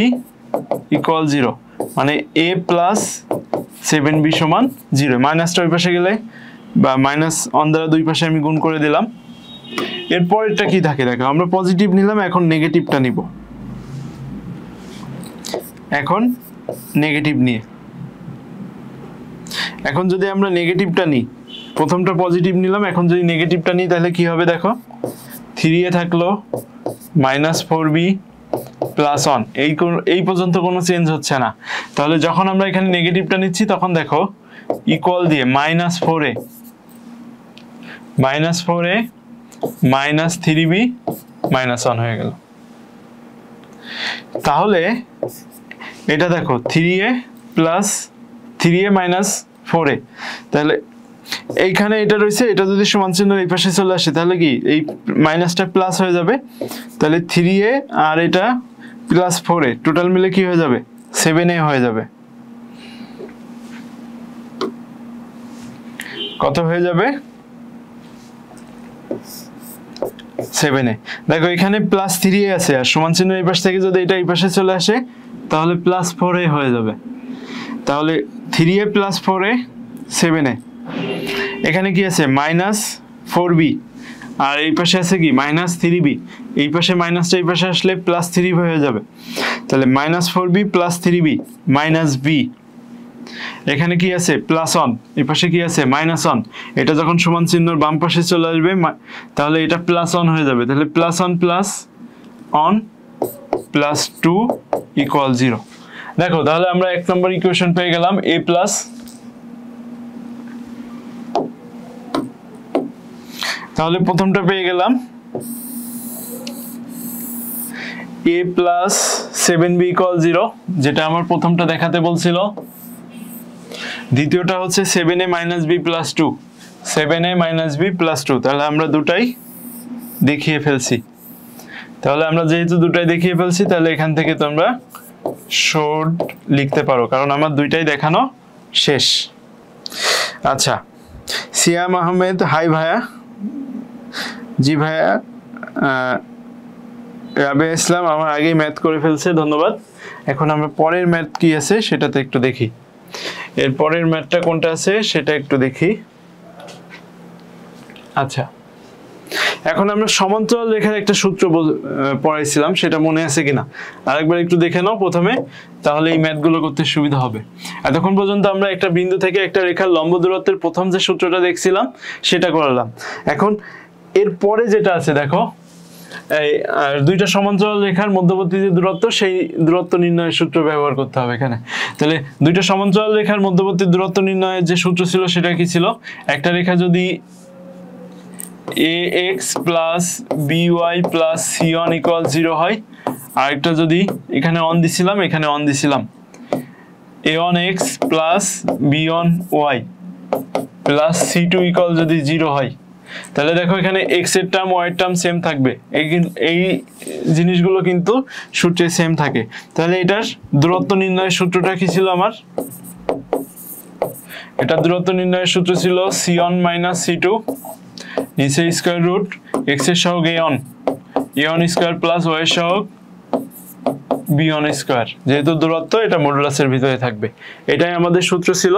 ইকুয়াল 0, মানে a প্লাস 7b সমান 0, মাইনাসটা ওই পাশে গেলে বা মাইনাস 1 দ্বারা দুই পাশে আমি গুণ করে দিলাম। এরপর এটা কি থাকে দেখো, আমরা পজিটিভ নিলাম, এখন নেগেটিভটা নিব, এখন নেগেটিভ নিয়ে, এখন যদি আমরা নেগেটিভটা নিই, প্রথমটা পজিটিভ নিলাম, এখন যদি নেগেটিভটা নিই তাহলে কি হবে দেখো 3a থাকলো মাইনাস 4b প্লাস 1, এই পর্যন্ত কোনো চেঞ্জ হচ্ছে না। তাহলে যখন আমরা এখানে নেগেটিভটা নিচ্ছি তখন দেখো ইকুয়াল দিয়ে minus 4a minus 3b minus 1 হয়ে গেল। তাহলে এটা দেখো 3a plus 3a minus 4a, তাহলে এইখানে এটা রয়েছে, এটা যদি সমান চিহ্ন এই পাশে চলে আসে তাহলে কি এই মাইনাসটা প্লাস হয়ে যাবে, তাহলে 3a আর এটা প্লাস 4a টোটাল মিলে কি হয়ে যাবে 7a হয়ে যাবে। কত হয়ে যাবে 7a। দেখো এখানে প্লাস 3a আছে আর সমান চিহ্ন এই পাশ থেকে যদি এটা এই পাশে চলে আসে তাহলে প্লাস 4a হয়ে যাবে, তাহলে 3a প্লাস 4a 7a, এখানে কি আছে মাইনাস 4b আর এই পাশে আছে কি মাইনাস 3b, এই পাশে মাইনাসটা এই পাশে আসলে প্লাস 3b হয়ে যাবে, তাহলে minus 4b plus 3b minus b, এখানে কি আছে প্লাস 1, এই পাশে কি আছে মাইনাস 1, এটা যখন সমান চিহ্নর বাম পাশে চলে আসবে তাহলে এটা প্লাস 1 হয়ে যাবে, তাহলে প্লাস 1 প্লাস 1 প্লাস 2 ইকুয়াল 0। দেখো তাহলে আমরা 1 নম্বর ইকুয়েশন পেয়ে গেলাম a প্লাস, তাহলে প্রথমটা পেয়ে গেলাম a প্লাস 7b ইকুয়াল 0, যেটা আমার প্রথমটা দেখাতে বলছিল। দ্বিতীয়টা হচ্ছে 7a minus b plus 2, 7a minus b plus 2, তাহলে আমরা দুটাই দেখিয়ে ফেলছি। তাহলে আমরা যেহেতু দুটাই দেখিয়ে ফেলছি তাহলে এখান থেকে তোমরা শর্ট লিখতে পারো, কারণ আমার দুইটাই দেখানো শেষ। আচ্ছা, সিয়াম আহমেদ হাই ভাইয়া, জি ভাইয়া, রাবে ইসলাম আমার আগেই ম্যাথ করে ফেলছে, ধন্যবাদ। এখন আমরা পরের ম্যাথ কি আছে সেটাতে একটু দেখি, এর পরের ম্যাথটা কোনটা আছে সেটা একটু দেখি। আচ্ছা, এখন আমরা সমান্তরাল রেখার একটা সূত্র পড়াইছিলাম, সেটা মনে আছে কিনা আরেকবার একটু দেখে নাও প্রথমে, তাহলে এই ম্যাথগুলো করতে সুবিধা হবে। এতক্ষণ পর্যন্ত আমরা একটা বিন্দু থেকে একটা রেখার লম্ব দূরত্বের প্রথম যে সূত্রটা দেখছিলাম সেটা করলাম। এখন এর পরে যেটা আছে দেখো, এই দুইটা সমান্তরাল রেখার মধ্যবর্তী যে দূরত্ব, সেই দূরত্ব নির্ণয়ের সূত্র ব্যবহার করতে হবে এখানে। তাহলে দুইটা সমান্তরাল রেখার মধ্যবর্তী দূরত্ব নির্ণয়ের যে সূত্র ছিল সেটা কি ছিল, একটা রেখা যদি ax plus by plus c1 equal 0 হয়, আরেকটা যদি এখানে অন দিছিলাম, এখানে অন দিছিলাম a1x plus b1y plus c2 equal যদি 0 হয়, তাহলে দেখো এখানে x এর টার্ম y এর টার্ম সেম থাকবে, এই জিনিসগুলো কিন্তু সূত্রে সেম থাকে। তাহলে এটার দূরত্ব নির্ণয়ের সূত্রটা কি ছিল আমার, এটা দূরত্ব নির্ণয়ের সূত্র ছিল c1 মাইনাস c2 নিচে স্কয়ার রুট x এর সহগ a1 স্কয়ার প্লাস y এর সহগ b1 স্কয়ার, যেহেতু দূরত্ব এটা মডুলাসের ভিতরে থাকবে। এটাই আমাদের সূত্র ছিল।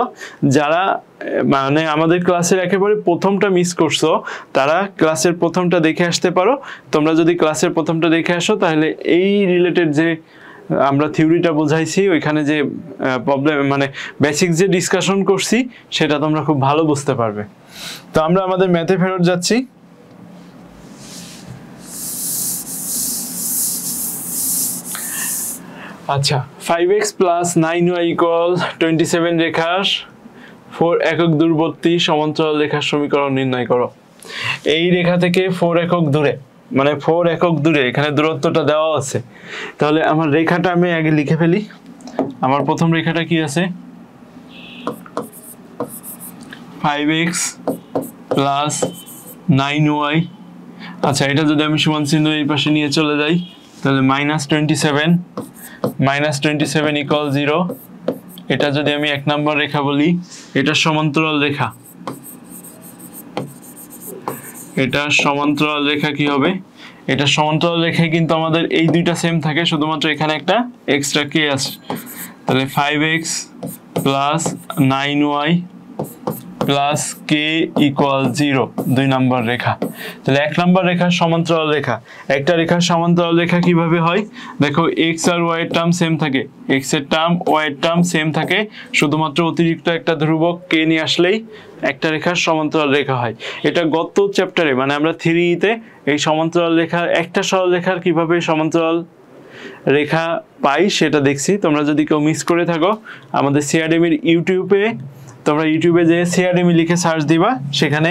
যারা মানে আমাদের ক্লাসের একেবারে প্রথমটা মিস করছো তারা ক্লাসের প্রথমটা দেখে আসতে পারো। তোমরা যদি ক্লাসের প্রথমটা দেখে আসো তাহলে এই রিলেটেড যে আমরা থিওরিটা বোঝাইছি ওইখানে যে প্রবলেম মানে বেসিক যে ডিসকাশন করছি সেটা তোমরা খুব ভালো বুঝতে পারবে। তো আমরা আমাদের ম্যাথে ফেরত যাচ্ছি। আচ্ছা, 5x + 9y = 27 রেখার 4 একক দূরবর্তী সমান্তরাল রেখার সমীকরণ নির্ণয় করো। এই রেখা থেকে 4 একক দূরে, মানে 4 একক দূরে এখানে দূরত্বটা দেওয়া আছে। তাহলে আমার রেখাটা আমি আগে লিখে ফেলি। আমার প্রথম রেখাটা কি আছে? 5x + 9y। আচ্ছা, এটা যদি আমি সমান চিহ্ন এই পাশে নিয়ে চলে যাই তাহলে -27 = 0। এটা যদি আমি 1 নম্বর রেখা বলি, এটা সমান্তরাল রেখা। এটা সমান্তরাল রেখা কি হবে? এটা সমান্তরাল রেখায় কিন্তু আমাদের এই দুইটা সেম থাকে, শুধুমাত্র এখানে একটা এক্সট্রা কে আছে। তাহলে 5x + 9y + k = 0, 2 নম্বর রেখা। তাহলে 1 নম্বর রেখা সমান্তরাল রেখা। একটা রেখার সমান্তরাল রেখা কিভাবে হয়? দেখো, x আর y এর টার্ম সেম থাকে, x এর টার্ম y এর টার্ম সেম থাকে, শুধুমাত্র অতিরিক্ত একটা ধ্রুবক k নিয়ে আসলেই একটা রেখার সমান্তরাল রেখা হয়। এটা গত চ্যাপ্টারে মানে আমরা 3তে এই সমান্তরাল রেখার একটা সরল রেখার কিভাবে সমান্তরাল রেখা পাই সেটা দেখছি। তোমরা যদি কেউ মিস করে থাকো, আমাদের সিআরএমির ইউটিউবে তোমরা ইউটিউবে যে সিআরএমি লিখে সার্চ দিবা, সেখানে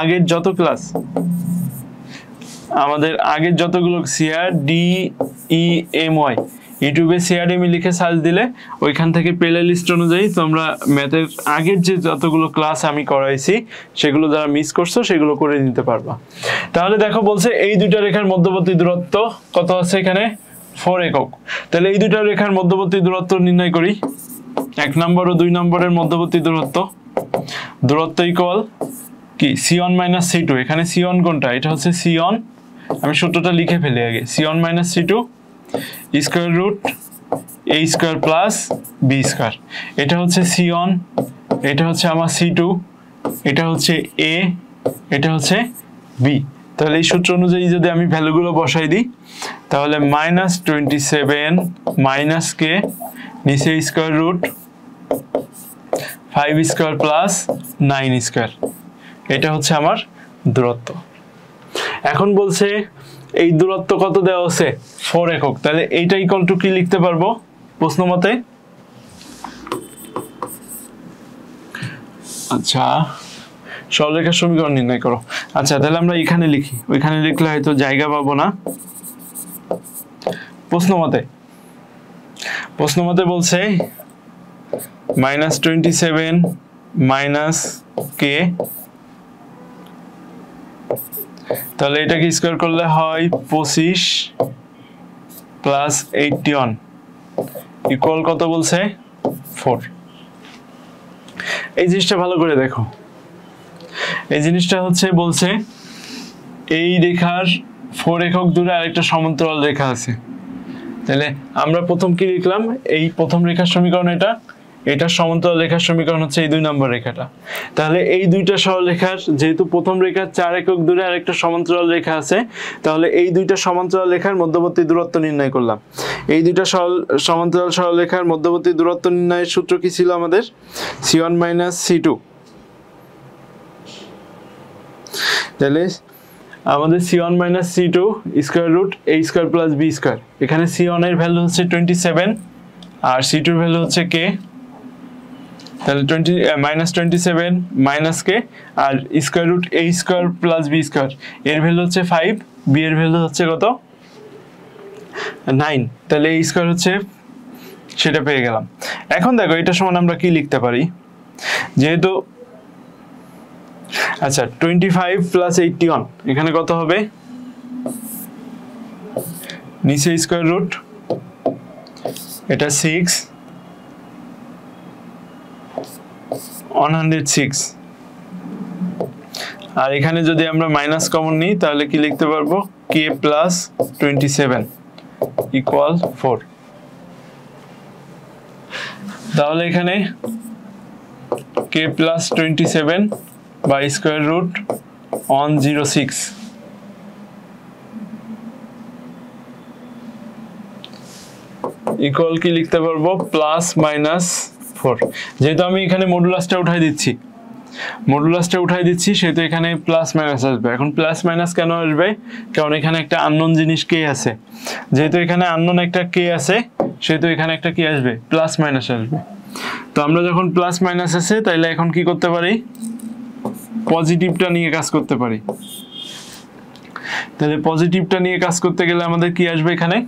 আগের যত ক্লাস আমাদের আগের যতগুলো CRDEMY ইউটিউবে সিআরএমি লিখে সার্চ দিলে ওইখান থেকে প্লে লিস্ট অনুযায়ী তোমরা ম্যাথের আগের যে যতগুলো ক্লাস আমি করাইছি সেগুলো যারা মিস করছো সেগুলো করে নিতে পারবা। তাহলে দেখো বলছে এই দুইটা রেখার মধ্যবর্তী দূরত্ব কত আছে এখানে? 4 একক। তাহলে এই দুইটা রেখার মধ্যবর্তী দূরত্ব নির্ণয় করি। 1 নম্বর ও 2 নম্বরের মধ্যবর্তী দূরত্ব ইকুয়াল কি? C1 - C2। এখানে C1 কোনটা? এটা হচ্ছে C1। আমি সূত্রটা লিখে ফেলি আগে। C1 - C2 √a² + b²। এটা হচ্ছে C1, এটা হচ্ছে আমার C2, এটা হচ্ছে a, এটা হচ্ছে b। তাহলে এই সূত্র অনুযায়ী যদি আমি ভ্যালুগুলো বসাই দিই তাহলে -27 - k নিচে √5² + 9²। এটা হচ্ছে আমার দূরত্ব। এখন বলছে এই দূরত্ব কত দেওয়া আছে? 4 একক। তাহলে এইটা ইকুয়াল টু কি লিখতে পারবো প্রশ্ন মতে? আচ্ছা, সরলরেখার সমীকরণ নির্ণয় করো। আচ্ছা, তাহলে আমরা এখানে লিখি, ওইখানে লিখলে হয়তো জায়গা পাবো না। প্রশ্ন মতে বলছে -27 - k, তাহলে এটাকে স্কয়ার করলে হয় 25 + 81 ইকুয়াল কত বলছে? 4। এই জিনিসটা ভালো করে দেখো। এই জিনিসটা হচ্ছে বলছে এই রেখার 4 একক দূরে আরেকটা সমান্তরাল রেখা আছে। তাহলে আমরা প্রথম কি লিখলাম? এই প্রথম রেখার সমীকরণ এটা সমান্তরাল রেখার সমীকরণ হচ্ছে এই 2 নম্বর রেখাটা। তাহলে এই দুইটা সরলরেখার যেহেতু প্রথম রেখার 4 একক দূরে আরেকটা সমান্তরাল রেখা আছে, তাহলে এই দুইটা সমান্তরাল রেখার মধ্যবর্তী দূরত্ব নির্ণয় করলাম। এই দুইটা সমান্তরাল সরলরেখার মধ্যবর্তী দূরত্ব নির্ণয়ের সূত্র কি ছিল আমাদের? C1 - C2। তাহলে আমাদের C1 - C2 √a² + b²। এখানে C1 এর ভ্যালু হচ্ছে 27 আর C2 এর ভ্যালু হচ্ছে k। তাহলে -27 - k আর √a² + b²। এর ভ্যালু হচ্ছে 5, b এর ভ্যালু হচ্ছে কত? 9। তাহলে a² হচ্ছে সেটা পেয়ে গেলাম। এখন দেখো এটা সমান আমরা কি লিখতে পারি? যেহেতু আচ্ছা 25 + 81 এখানে কত হবে? নিচে স্কয়ার রুট, এটা 6 106। আর এখানে যদি আমরা মাইনাস কমন নিই তাহলে কি লিখতে পারবো? k + 27 = 4। তাহলে এখানে k plus 27 by square root 106 equal কি লিখতে পারবো প্লাস মাইনাস 4। যেহেতু আমি এখানে মডুলাসটা উঠাই দিচ্ছি সেহেতু এখানে প্লাস মাইনাস আসবে। এখন প্লাস মাইনাস কেন আসবে? কারণ এখানে একটা আননোন জিনিস কে আছে, যেহেতু এখানে আননোন একটা কে আছে সেহেতু এখানে একটা কি আসবে প্লাস মাইনাস আসবে। তো আমরা যখন প্লাস মাইনাস আছে তাইলে এখন কি করতে পারি পজিটিভটা নিয়ে কাজ করতে পারি। তাহলে পজিটিভটা নিয়ে কাজ করতে গেলে আমাদের কি আসবে এখানে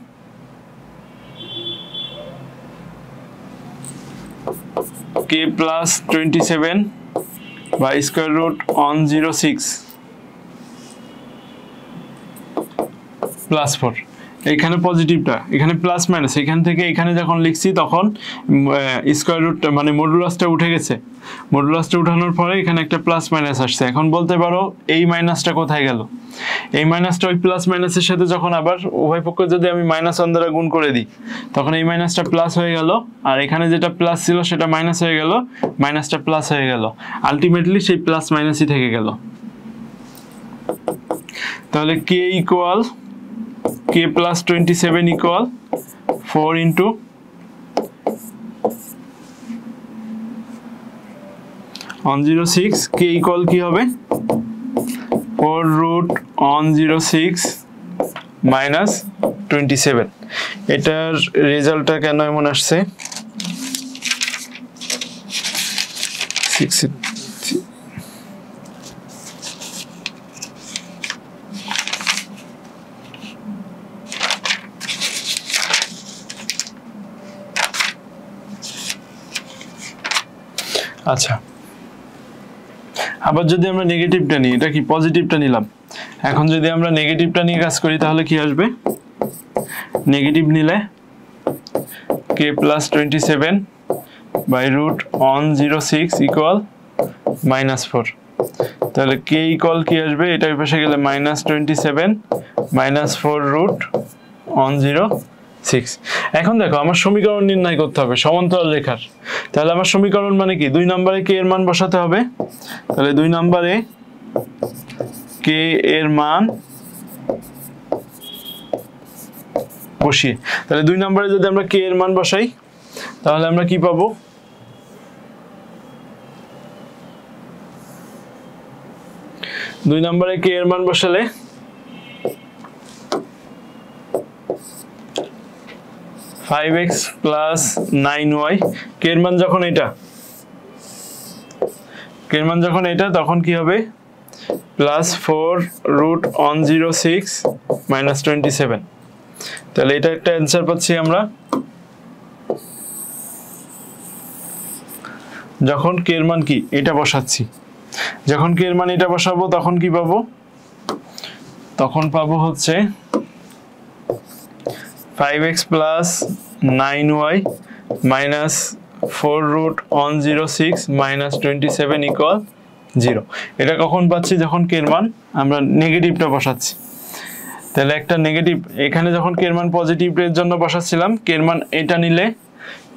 k plus 27 by square root 106 plus 4 এখানে পজিটিভটা এখানে প্লাস মাইনাস এখান থেকে এখানে যখন লিখছি তখন স্কয়ার রুট মানে মডুলাসটা উঠে গেছে, মডুলাসটা উঠানোর পরে এখানে একটা প্লাস মাইনাস আসছে। এখন বলতে পারো এই মাইনাসটা কোথায় গেল? এই মাইনাসটা ওই প্লাস মাইনাসের সাথে যখন আবার উভয় পক্ষ যদি আমি -1 দ্বারা গুণ করে দিই তখন এই মাইনাসটা প্লাস হয়ে গেল, আর এখানে যেটা প্লাস ছিল সেটা মাইনাস হয়ে গেল, মাইনাসটা প্লাস হয়ে গেল, আলটিমেটলি সেই প্লাস মাইনাসই থেকে গেল। তাহলে k equal k plus 27 equal 4 into 106 k equal কি হবে 4 root 106 minus 27। এটার রেজাল্টটা কেন এমন আসছে 6 আচ্ছা আবার যদি আমরা নেগেটিভটা নিই, এটা কি পজিটিভটা নিলাম, এখন যদি আমরা নেগেটিভটা নিয়ে কাজ করি তাহলে কি আসবে নেগেটিভ নিলে k plus 27 by root 106 equal -4। তাহলে k equal কি আসবে এটা এই পাশে গেলে -27 -4 root 106। এখন দেখো আমার সমীকরণ নির্ণয় করতে হবে সমান্তরাল রেখার। তাহলে আমার সমীকরণ মানে কি 2 নম্বরে k এর মান বসাতে হবে। তাহলে 2 নম্বরে k এর মান বসিয়ে, তাহলে 2 নম্বরে যদি আমরা k এর মান বসাই তাহলে আমরা কি পাবো 2 নম্বরে k এর মান বসালে 5x plus 9y k এর মান যখন এটা তখন কি হবে প্লাস 4 root 106 minus 27। তাহলে এটা একটা অ্যানসার পাচ্ছি আমরা। যখন k এর মান কি এটা বসাচ্ছি, যখন k এর মান এটা বসাবো তখন কি পাবো, তখন পাবো হচ্ছে 5x plus 9y minus 4 root 106 minus 27 equal 0। এটা কখন পাচ্ছি যখন k এর মান আমরা নেগেটিভটা বসাচ্ছি। তাহলে একটা নেগেটিভ এখানে যখন k এর মান পজিটিভের জন্য বসাচ্ছিলাম, k এর মান এটা নিলে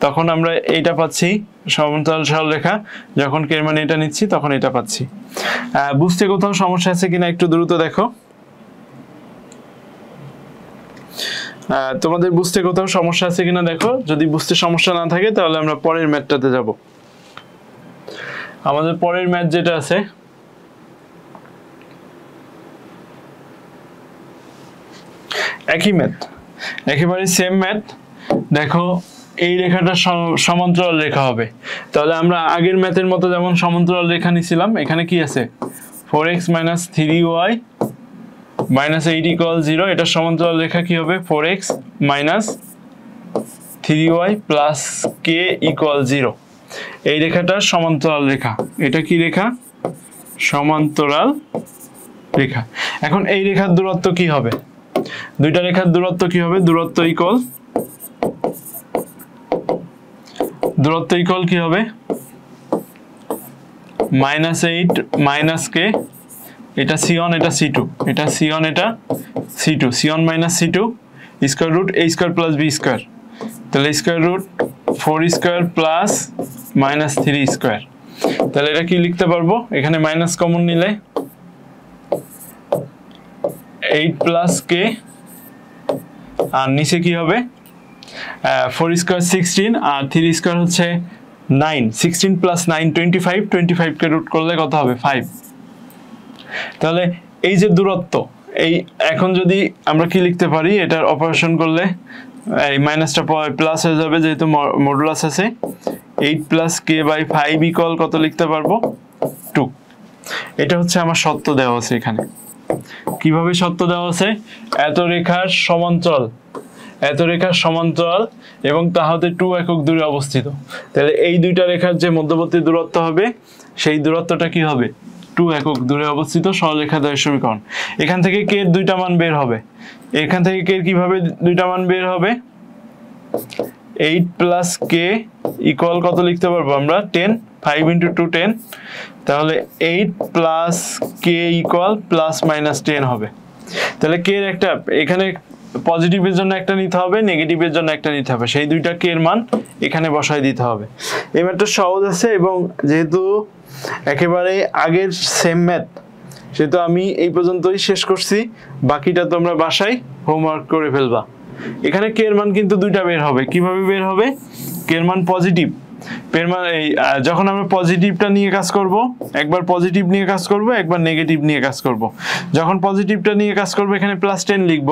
তখন আমরা এইটা পাচ্ছি সমান্তরাল সরলরেখা, যখন k এর মান এটা নিচ্ছি তখন এটা পাচ্ছি। বুঝতে কোথাও সমস্যা আছে কিনা একটু দ্রুত দেখো। তোমাদের বুঝতে কোথাও সমস্যা আছে কিনা দেখো, যদি বুঝতে সমস্যা না থাকে তাহলে আমরা পরের ম্যাথটাতে যাব। আমাদের পরের ম্যাথ যেটা আছে একই ম্যাথ, একেবারে সেম ম্যাথ। দেখো এই রেখাটা সমান্তরাল রেখা হবে, তাহলে আমরা আগের ম্যাথের মতো যেমন সমান্তরাল রেখা নিছিলাম এখানে কি আছে 4x minus 3y minus 8 equal 0। এটা সমান্তরাল রেখা কি হবে 4x minus 3y plus k equal 0। এই রেখাটা সমান্তরাল রেখা, এটা কি রেখা সমান্তরাল রেখা। এখন এই রেখার দূরত্ব কি হবে, দুইটা রেখার দূরত্ব কি হবে, দূরত্ব ইকুয়াল কি হবে -8 minus k, এটা c1 এটা c2, এটা c1 এটা c2, c1 minus c2 square root a square plus b square. তাহলে square root 4 square plus minus 3 square. তাহলে এটা কি লিখতে পারবো, এখানে মাইনাস কমন নিলে 8 প্লাস কে, আর নিচে কি হবে 4 স্কয়ার 16 আর 3 স্কয়ার হচ্ছে 9, 16 প্লাস 9 25, 25 কে রুট করলে কত হবে 5। তাহলে এই যে দূরত্ব, এই এখন যদি আমরা কি লিখতে পারি, এটার অপারেশন করলে এই মাইনাসটা প্লাস হয়ে যাবে যেহেতু মডুলাস আছে। 8 প্লাস কে বাই 5 ইকুয়াল কত লিখতে পারবো 2। এটা হচ্ছে আমার শর্ত দেওয়া আছে এখানে। কিভাবে শর্ত দেওয়া আছে, এত রেখার সমান্তরাল, এত রেখার সমান্তরাল এবং তাহাতে 2 একক দূরে অবস্থিত। তাহলে এই দুইটা রেখার যে মধ্যবর্তী দূরত্ব হবে সেই দূরত্বটা কি হবে 2 একক দূরে অবস্থিত সরলরেখাদ্বয়ের সমীকরণ। এখান থেকে কে এর দুইটা মান বের হবে, এখান থেকে কে এর কিভাবে দুইটা মান বের হবে, 8 প্লাস কে ইকুয়াল কত লিখতে পারবো আমরা 10, 5 ইন্টু 2 10। তাহলে 8 plus K equal plus minus 10 হবে। তাহলে কে এর একটা এখানে পজিটিভের জন্য একটা নিতে হবে, নেগেটিভের জন্য একটা নিতে হবে, সেই দুইটা কে এর মান এখানে বসাই দিতে হবে। এই ম্যাথটা সহজ আছে এবং যেহেতু একেবারে আগের সেম ম্যাথ সেহেতু আমি এই পর্যন্তই শেষ করছি, বাকিটা তোমরা বাসায় হোমওয়ার্ক করে ফেলবা। এখানে কে এর মান কিন্তু দুইটা বের হবে। কিভাবে বের হবে, কে এর মান পজিটিভ, যখন আমরা পজিটিভটা নিয়ে কাজ করব, একবার পজিটিভ নিয়ে কাজ করব, একবার নেগেটিভ নিয়ে কাজ করব। যখন পজিটিভটা নিয়ে কাজ করব এখানে প্লাস 10 লিখব,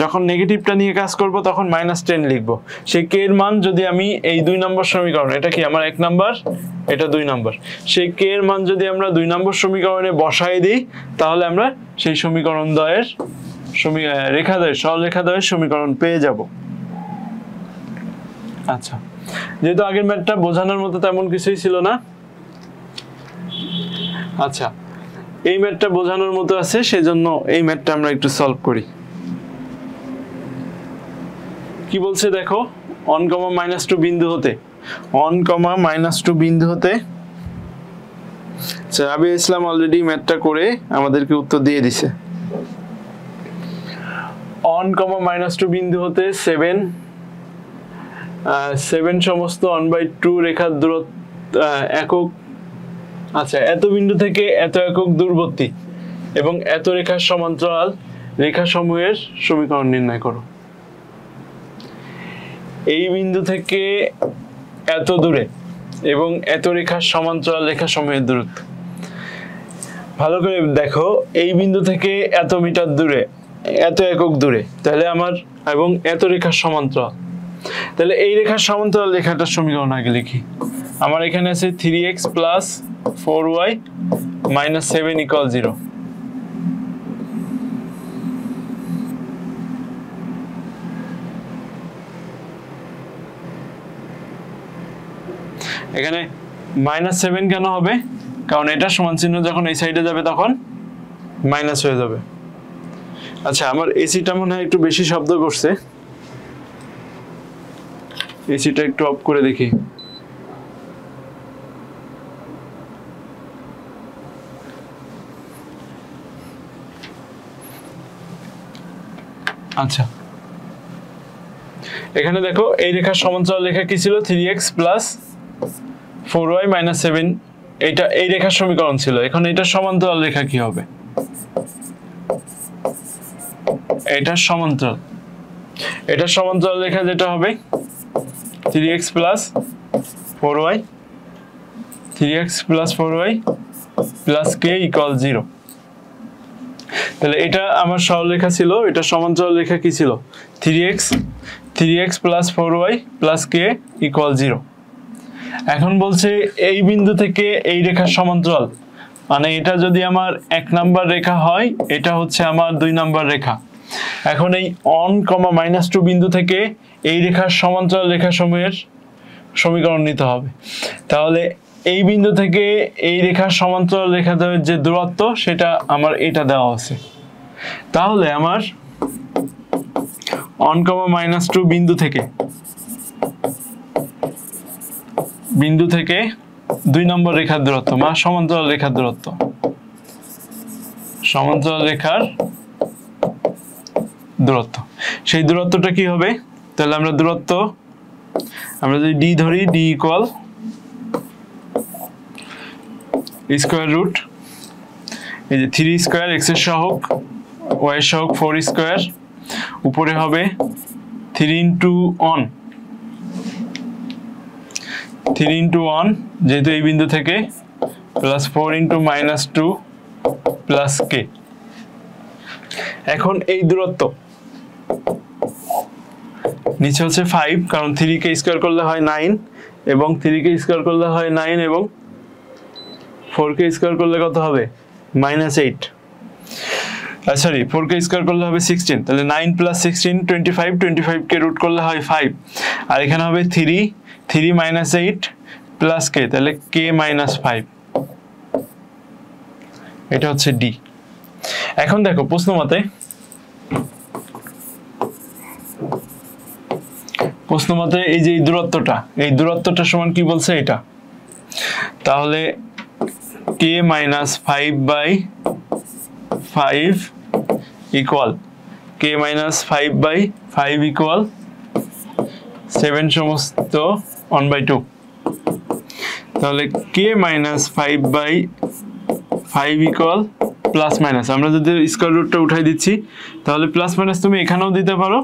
যখন নেগেটিভটা নিয়ে কাজ করব তখন মাইনাস 10 লিখব। সেই কে এর মান যদি আমি এই 2 নম্বর সমীকরণ, এটা কি আমার 1 নম্বর, এটা 2 নম্বর, সেই কে এর মান যদি আমরা 2 নম্বর সমীকরণে বসাই দিই তাহলে আমরা সেই সমীকরণ দ্বয়ের রেখাদ্বয়ের সরলরেখাদ্বয়ের সমীকরণ পেয়ে যাব। আচ্ছা, যেহেতু আগের ম্যাথটা বোঝানোর মতো তেমন কিছুই ছিল না, আচ্ছা এই ম্যাথটা বোঝানোর মতো আছে, সেজন্য এই ম্যাথটা আমরা একটু সলভ করি। কি বলছে দেখো, 1, -2 বিন্দু হতে 1, -2 বিন্দু হতে, রাবি ইসলাম অলরেডি ম্যাথটা করে আমাদেরকে উত্তর দিয়ে দিছে। 1, -2 বিন্দু হতে 7 সমস্ত 1/2 রেখার দূরত্ব একক, আচ্ছা এত বিন্দু থেকে এত একক দূরবর্তী এবং এত রেখার সমান্তরাল রেখাসমূহের সমীকরণ নির্ণয় করো। এই বিন্দু থেকে এত দূরে এবং এত রেখার সমান্তরাল রেখাসমূহের দূরত্ব ভালো করে দেখো, এই বিন্দু থেকে এত মিটার দূরে, এত একক দূরে, তাহলে আমার এবং এত রেখার সমান্তরাল, তাহলে এই রেখার সমান্তরাল রেখাটার সমীকরণ আগে লিখি। আমার এখানে আছে 3x plus 4y minus 7 equal 0। এখানে -7 কেন হবে, কারণ এটা সমান চিহ্ন যখন এই সাইডে যাবে তখন মাইনাস হয়ে যাবে। আচ্ছা আমার এসিটা মনে হয় একটু বেশি শব্দ করছে, এসিটা একটু অফ করে দেখি। আচ্ছা এখানে দেখো এই রেখার সমান্তরাল রেখা কি ছিল 3x প্লাস 4y মাইনাস 7, এটা এই রেখার সমীকরণ ছিল। এখন এটা সমান্তরাল রেখা কি হবে, এটা সমান্তরাল, এটা সমান্তরাল রেখা যেটা হবে 3x plus 4y, 3x plus 4y plus k equal 0। তাহলে এটা আমার সরলরেখা ছিল, এটা সমান্তরাল রেখা কি ছিল 3x plus 4y plus k equal 0। এখন বলছে এই বিন্দু থেকে এই রেখার সমান্তরাল, মানে এটা যদি আমার 1 নাম্বার রেখা হয়, এটা হচ্ছে আমার 2 নাম্বার রেখা। এখন এই 1, -2 বিন্দু থেকে এই রেখার সমান্তরাল রেখাসমূহের সমীকরণ নিতে হবে। তাহলে এই বিন্দু থেকে এই রেখার সমান্তরাল রেখাদ্বয়ের যে দূরত্ব সেটা আমার এটা দেওয়া আছে। তাহলে আমার 1, -2 বিন্দু থেকে 2 নম্বর রেখার দূরত্ব বা সমান্তরাল রেখার দূরত্ব, সমান্তরাল রেখার দূরত্ব, সেই দূরত্বটা কি হবে, তাহলে আমরা দূরত্ব আমরা যদি ডি ধরি, ডি ইকুয়াল স্কোয়ার রুট, এই যে 3 স্কোয়ার এক্স এর সহগ ওয়াই এর সহগ 4 স্কোয়ার, উপরে হবে 3 ইন্টু 1, 3 ইন্টু 1 যেহেতু এই বিন্দু থেকে, প্লাস 4 ইন্টু মাইনাস 2 প্লাস কে। এখন এই দূরত্ব নিচে হচ্ছে 5, কারণ 3 কে স্কোয়ার করলে হয় 9, এবং 3 কে স্কোয়ার করলে হয় 9, এবং 4 কে স্কোয়ার করলে কত হবে? -8, সরি 4 কে স্কোয়ার করলে হবে 16, তাহলে 9 প্লাস 16 25, 25 কে রুট করলে হয় 5, আর এখানে হবে 3 -8 প্লাস কে, তাহলে কে -5, এটা হচ্ছে ডি। এখন দেখো প্রশ্ন মতে এই যে এই দূরত্বটা সমান কি বলছে এটা, তাহলে কে -5/5 ইকুয়াল কে -5/5 ইকুয়াল 7 সমস্ত 1/2, তাহলে কে -5/5 ইকুয়াল প্লাস মাইনাস, আমরা যদি স্কয়ার রুটটা উঠাই দিচ্ছি তাহলে প্লাস মাইনাস তুমি এখানেও দিতে পারো,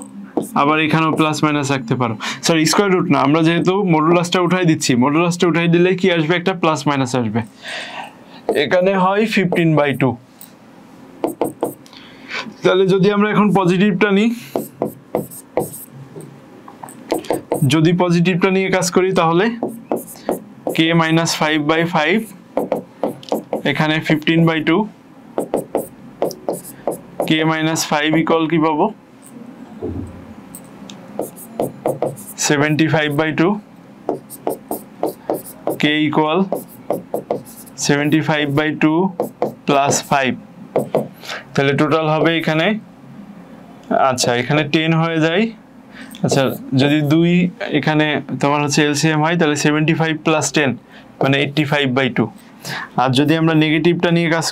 আবার এখানেও প্লাস মাইনাস রাখতে পারো, সরি স্কয়ার রুট না, আমরা যেহেতু মডুলাসটা উঠাই দিচ্ছি, মডুলাসটা উঠাই দিলে কি আসবে? একটা প্লাস মাইনাস আসবে, এখানে হয় 15/2। তাহলে যদি আমরা এখন পজিটিভটা নিই, যদি পজিটিভটা নিয়ে কাজ করি তাহলে কে -5/5 এখানে 15/2, কে -5 ইকুয়াল কি পাবো? 75/2, কে ইকুয়াল 75/2 প্লাস 5, তাহলে টোটাল হবে এখানে, আচ্ছা এখানে 10 হয়ে যায়, আচ্ছা যদি 2 এখানে তোমার হচ্ছে এলসিএম হয় তাহলে 75 প্লাস 10 মানে 85/2, আর যদি আমরা নেগেটিভটা নিয়ে কাজ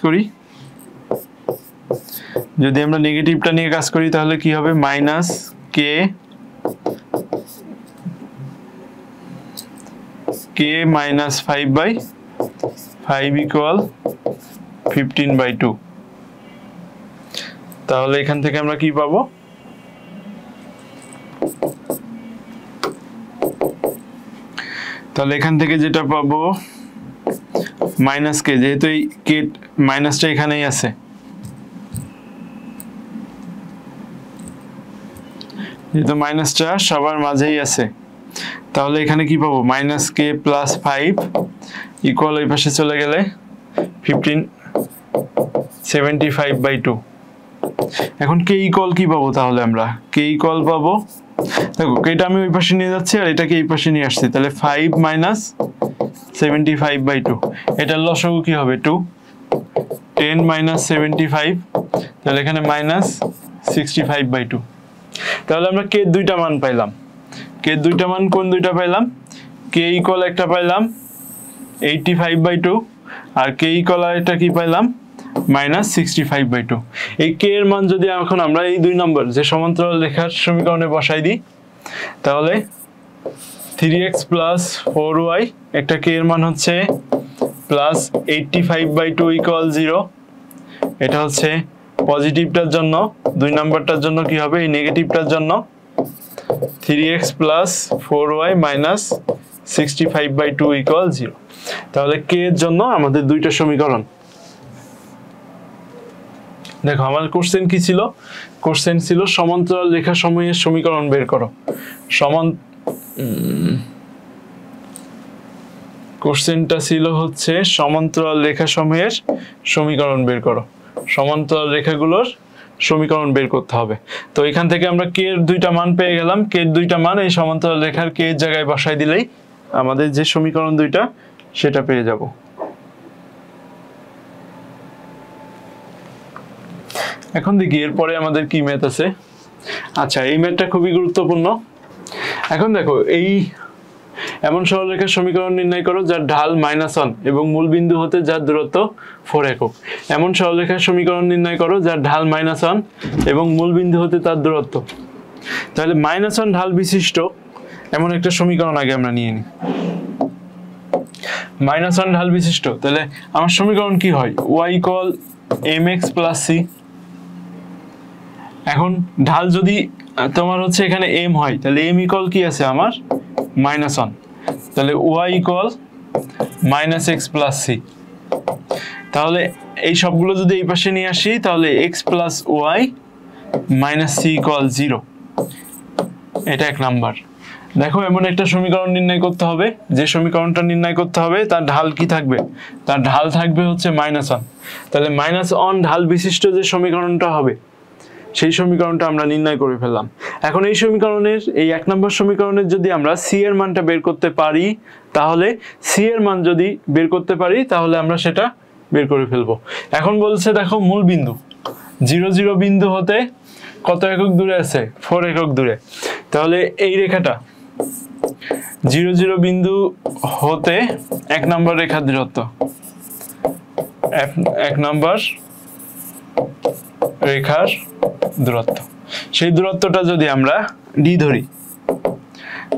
করি, তাহলে কি হবে? মাইনাস কে -5/5 ইকুয়াল 15/2, তাহলে এখান থেকে আমরা কি পাবো? তাহলে এখান থেকে যেটা পাবো মাইনাস কে, যেহেতু এই কে মাইনাসটা এখানেই আছে, যেহেতু মাইনাসটা সবার মাঝেই আছে, তাহলে এখানে কি পাবো? মাইনাস কে প্লাস 5 ইকুয়াল ওই পাশে চলে গেলে 75/2। এখন কে ইকুয়াল কি পাবো? তাহলে আমরা কে ইকুয়াল পাবো, দেখো এটা আমি ওই পাশে নিয়ে যাচ্ছি আর এটাকে এই পাশে নিয়ে আসছি, তাহলে 5 - 75/2, এটার লসাগু কি হবে? 2, 10 - 75, তাহলে এখানে -65/2। তাহলে আমরা কে দুইটা মান পাইলাম, কে দুইটা মান কোন দুইটা পাইলাম? কে ইকুয়াল একটা পাইলাম 85/2, আর কে ইকুয়াল এটা কি পাইলাম? -65/2। এই কে এর মান যদি এখন আমরা এই 2 নম্বর যে সমান্তরাল রেখার সমীকরণে বসাই দিই, তাহলে 3x + 4y, একটা কে এর মান হচ্ছে +85/2 ইকুয়াল 0, এটা হচ্ছে পজিটিভটার জন্য, 2 নম্বরটার জন্য কি হবে? এই নেগেটিভটার জন্য 3x + 4y - 65/2 ইকুয়াল 0। তাহলে কে এর জন্য আমাদের দুইটা সমীকরণ। দেখো আমার কোশ্চেন কি ছিল? কোশ্চেন ছিল সমান্তরাল রেখা সমূহের সমীকরণ বের করো। কোশ্চেনটা ছিল হচ্ছে সমান্তরাল রেখা সমূহের সমীকরণ বের করো, সমান্তরাল রেখাগুলোর সমীকরণ বের করতে হবে। তো এখান থেকে আমরা কে এর দুইটা মান পেয়ে গেলাম, কে এর দুইটা মান এই সমান্তরাল রেখার কে এর জায়গায় বসাই দিলেই আমাদের যে সমীকরণ দুইটা সেটা পেয়ে যাব। এখন দেখি এরপরে আমাদের কি ম্যাথ আছে। আচ্ছা এই ম্যাথটা খুবই গুরুত্বপূর্ণ। এখন দেখো এই এমন সরলরেখার সমীকরণ নির্ণয় করো যার ঢাল -1 এবং মূল বিন্দু হতে যার দূরত্ব 4 একক। এমন সরলরেখার সমীকরণ নির্ণয় করো যার ঢাল -1 এবং মূল বিন্দু হতে তার দূরত্ব। তাহলে -1 ঢাল বিশিষ্ট এমন একটা সমীকরণ আগে আমরা নিয়ে নিই। -1 ঢাল বিশিষ্ট, তাহলে আমার সমীকরণ কি হয়, y equal mx plus c। এখন ঢাল যদি তোমার হচ্ছে এখানে m হয়, তাহলে m ইকুয়াল কি আছে আমার -1, তাহলে y equal -x plus c। তাহলে এই সবগুলো যদি এই পাশে নিয়ে আসি, তাহলে x plus y minus c equal 0। এটা এক নাম্বার। দেখো এমন একটা সমীকরণ নির্ণয় করতে হবে, যে সমীকরণটা নির্ণয় করতে হবে তার ঢাল কি থাকবে, তার ঢাল থাকবে হচ্ছে -1। তাহলে -1 ঢাল বিশিষ্ট যে সমীকরণটা হবে, সেই সমীকরণটা আমরা নির্ণয় করে ফেললাম। এখন এই সমীকরণের, এই 1 নম্বর সমীকরণের যদি আমরা c এর মানটা বের করতে পারি, তাহলে c এর মান যদি বের করতে পারি, তাহলে আমরা সেটা বের করে ফেলবো। এখন বলছে দেখো মূল বিন্দু 0 0 বিন্দু হতে কত একক দূরে আছে, 4 একক দূরে। তাহলে এই রেখাটা 0 0 বিন্দু হতে 1 নম্বর রেখার দূরত্ব, 1 নম্বর রেখার দূরত্ব, সেই দূরত্বটা যদি আমরা d ধরি,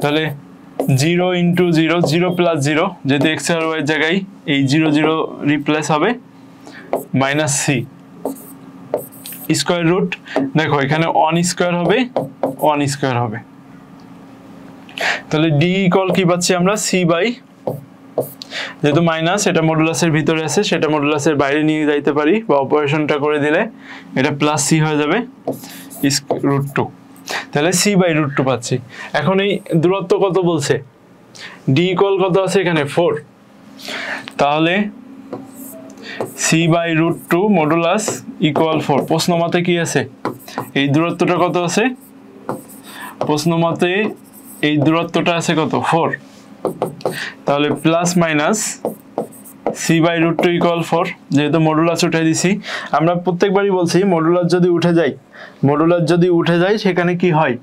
তাহলে 0 × 0 0 প্লাস 0, যেহেতু x আর y এর জায়গায় এই 0 0 রিপ্লেস হবে, মাইনাস c স্কয়ার রুট। দেখো এখানে 1 স্কয়ার হবে, 1 স্কয়ার হবে। তাহলে d ইকুয়াল কি পাচ্ছি আমরা, c বাই, যেহেতু মাইনাস এটা মডুলাসের ভিতরে আছে, সেটা মডুলাসের বাইরে নিয়ে যাইতে পারি, বা অপারেশনটা করে দিলে এটা প্লাস c হয়ে যাবে √2। তাহলে c বাই √2 পাচ্ছি। এখন এই দূরত্ব কত বলছে, d ইকুয়াল কত আছে এখানে 4, তাহলে c বাই √2 মডুলাস ইকুয়াল 4। প্রশ্ন মতে কি আছে, এই দূরত্বটা কত আছে, প্রশ্ন মতে এই দূরত্বটা আছে কত, 4। তাহলে plus minus c by √2 equal 4, যেহেতু মডুলাস উঠাই দিছি। আমরা প্রত্যেকবারই বলছি মডুলাস যদি উঠে যায় সেখানে কি হয়,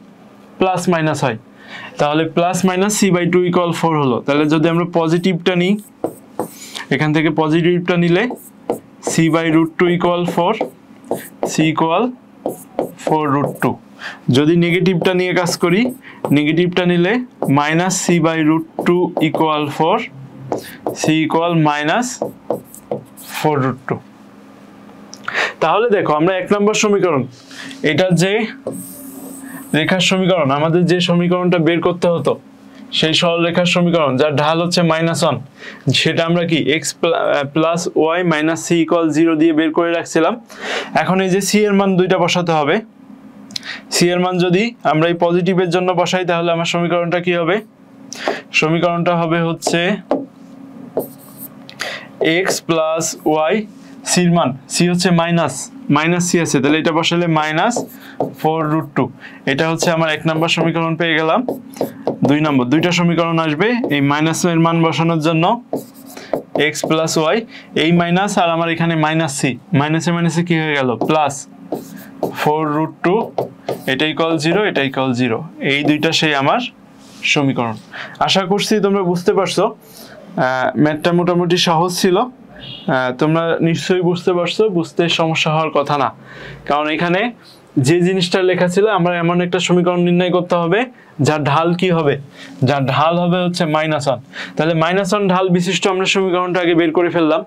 প্লাস মাইনাস হয়। তাহলে plus minus c by 2 equal 4 হলো। তাহলে যদি আমরা পজিটিভটা নিই, এখান থেকে পজিটিভটা নিলে c by √2 equal 4, c equal 4√2। যদি নেগেটিভটা নিয়ে কাজ করি, নেগেটিভটা নিলে minus c by √2 equal 4, c equal -4√2। তাহলে দেখো আমরা 1 নম্বর সমীকরণ, এটা যে রেখার সমীকরণ, আমাদের যে সমীকরণটা বের করতে হতো, সেই সরলরেখার সমীকরণ যার ঢাল হচ্ছে -1, সেটা আমরা কি x plus y minus c equal 0 দিয়ে বের করে রাখছিলাম। এখন এই যে c এর মান দুইটা বসাতে হবে। c এর মান যদি আমরা এই পজিটিভের জন্য বসাই, তাহলে আমার সমীকরণটা কি হবে, সমীকরণটা হবে হচ্ছে x প্লাস y, c এর মান, c হচ্ছে মাইনাস c আছে, তাহলে এটা বসালে -4√2। এটা হচ্ছে আমার 1 নম্বর সমীকরণ পেয়ে গেলাম। 2 নম্বর, দুইটা সমীকরণ আসবে এই মাইনাস এর মান বসানোর জন্য, x প্লাস y, এই মাইনাস আর আমার এখানে মাইনাস c, মাইনাসে কি হয়ে গেল, প্লাস 4√2, এটা ইকুয়াল 0, এটা ইকুয়াল 0। এই দুইটা সেই আমার সমীকরণ। আশা করছি তোমরা বুঝতে পারছো। ম্যাথটা মোটামুটি সহজ ছিল, তোমরা নিশ্চয়ই বুঝতে পারছো, বুঝতে সমস্যা হওয়ার কথা না। কারণ এখানে যে জিনিসটা লেখা ছিল, আমরা এমন একটা সমীকরণ নির্ণয় করতে হবে যার ঢাল কি হবে, যার ঢাল হবে হচ্ছে -1। তাহলে -1 ঢাল বিশিষ্ট আমরা সমীকরণটা আগে বের করে ফেললাম।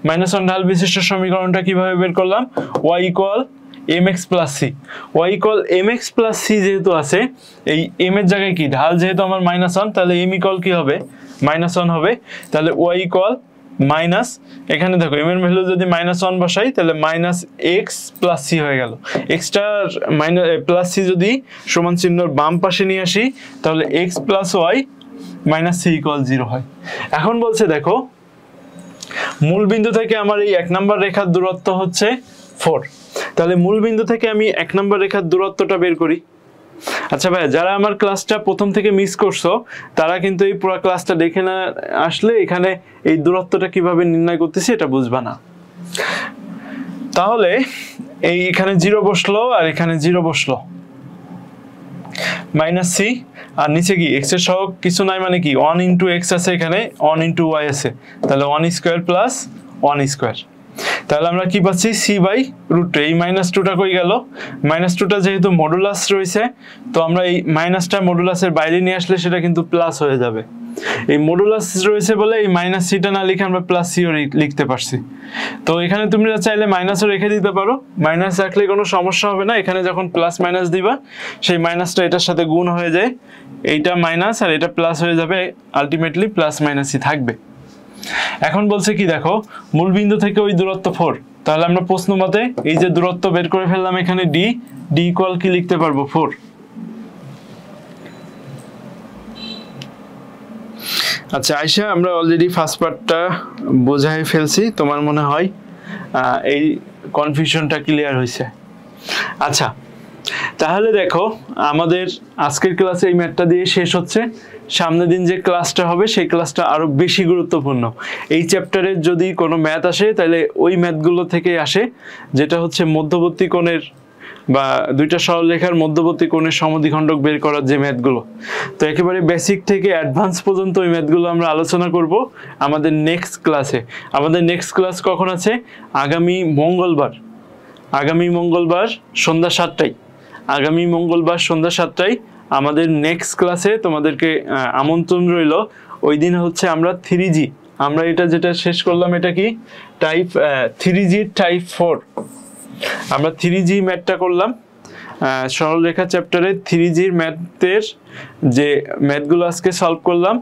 -1 ঢাল বিশিষ্ট সমীকরণটা কিভাবে বের করলাম, y equal mx plus c, y equal mx plus c যেহেতু আছে, এই m এর জায়গায় কি ঢাল, যেহেতু আমার -1, তাহলে m ইকুয়াল কি হবে, -1 হবে। তাহলে y ইকুয়াল মাইনাস, এখানে দেখো m এর ভ্যালু যদি -1 বসাই, তাহলে -x প্লাস c হয়ে গেল। এক্সটা প্লাস c যদি সমান চিহ্নর বাম পাশে নিয়ে আসি, তাহলে x plus y minus c equal 0 হয়। এখন বলছে দেখো মূল বিন্দু থেকে আমার এই 1 নম্বর রেখার দূরত্ব হচ্ছে 4। তাহলে মূল বিন্দু থেকে আমি 1 নম্বর রেখার দূরত্বটা বের করি। আচ্ছা ভাই, যারা আমার ক্লাসটা প্রথম থেকে মিস করছো, তারা কিন্তু এই পুরো ক্লাসটা দেখে না আসলে এখানে এই দূরত্বটা কিভাবে নির্ণয় করতেছি এটা বুঝবা না। তাহলে এই এখানে 0 বসলো আর এখানে 0 বসলো, -c, আর নিচে কি x এর সহগ কিছু নাই, মানে কি 1 × x আছে, এখানে 1 × y আছে, তাহলে 1 স্কয়ার প্লাস 1 স্কয়ার। তাহলে আমরা কি পাচ্ছি c/√2। এই -2টা কই গেল, -2টা যেহেতু মডুলাস রয়েছে, তো আমরা এই মাইনাসটা মডুলাসের বাইরে নিয়ে আসলে সেটা কিন্তু প্লাস হয়ে যাবে। এই মডুলাস রয়েছে বলে এই -c টা না লিখে আমরা +c লিখতে পারছি। তো এখানে তুমি চাইলে মাইনাসও রেখে দিতে পারো, মাইনাস রাখলে কোনো সমস্যা হবে না। এখানে যখন প্লাস মাইনাস দিবা সেই মাইনাসটা এটার সাথে গুণ হয়ে যায়, এইটা মাইনাস আর এটা প্লাস হয়ে যাবে, আলটিমেটলি প্লাস মাইনাসই থাকবে। এখন বলছে কি দেখো, মূল বিন্দু থেকে ওই দূরত্ব 4। তাহলে আমরা প্রশ্ন মতে এই যে দূরত্ব বের করে ফেললাম এখানে d ইকুয়াল কি লিখতে পারবো 4। আচ্ছা আয়শা, আমরা অলরেডি ফার্স্ট পার্টটা বোঝাই ফেলছি, তোমার মনে হয় এই কনফিউশনটা ক্লিয়ার হয়েছে। আচ্ছা তাহলে দেখো, আমাদের আজকের ক্লাসে এই ম্যাথটা দিয়ে শেষ হচ্ছে। সামনের দিন যে ক্লাসটা হবে সেই ক্লাসটা আরো বেশি গুরুত্বপূর্ণ। এই চ্যাপ্টারের যদি কোনো ম্যাথ আসে তাহলে ওই ম্যাথগুলো থেকে আসে, যেটা হচ্ছে মধ্যবর্তী কোণের বা দুইটা সরলরেখার মধ্যবর্তী কোণের সমদ্বিখণ্ডক বের করার যে ম্যাথগুলো। তো একেবারে বেসিক থেকে অ্যাডভান্স পর্যন্ত ওই ম্যাথগুলো আমরা আলোচনা করব আমাদের নেক্সট ক্লাসে। আমাদের নেক্সট ক্লাস কখন আছে? আগামী মঙ্গলবার সন্ধ্যা 7টায়। আগামী মঙ্গলবার সন্ধ্যা 7টায় আমাদের নেক্সট ক্লাসে তোমাদেরকে আমন্ত্রণ রইল। ওই দিন হচ্ছে আমরা 3G, আমরা এটা যেটা শেষ করলাম এটা কি টাইপ 3G টাইপ 4। আমরা 3G ম্যাথটা করলাম, সরলরেখা চ্যাপ্টারে 3Gর ম্যাথের যে ম্যাথগুলো আজকে সলভ করলাম।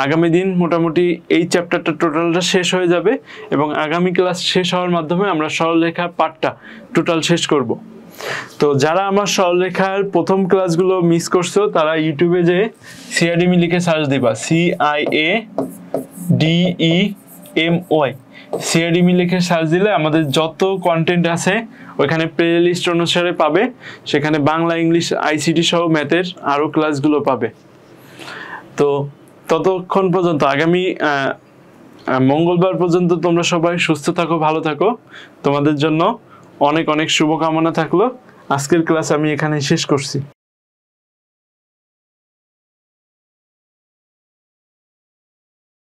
আগামী দিন মোটামুটি এই চ্যাপ্টারটা টোটালটা শেষ হয়ে যাবে এবং আগামী ক্লাস শেষ হওয়ার মাধ্যমে আমরা সরলরেখা পার্টটা টোটাল শেষ করব। তো যারা আমার সরলরেখার প্রথম ক্লাসগুলো মিস করছো তারা ইউটিউবে যে সিআরডিমি লিখে সার্চ দিবা, CIADEMY, সিআরডিমি লিখে সার্চ দিলে আমাদের যত কন্টেন্ট আছে ওইখানে প্লে লিস্ট অনুসারে পাবে। সেখানে বাংলা, ইংলিশ, আইসিটি সহ ম্যাথের আরও ক্লাসগুলো পাবে। তো ততক্ষণ পর্যন্ত আগামী মঙ্গলবার পর্যন্ত তোমরা সবাই সুস্থ থাকো, ভালো থাকো। তোমাদের জন্য অনেক অনেক শুভকামনা থাকলো। আজকের ক্লাস আমি এখানে শেষ করছি।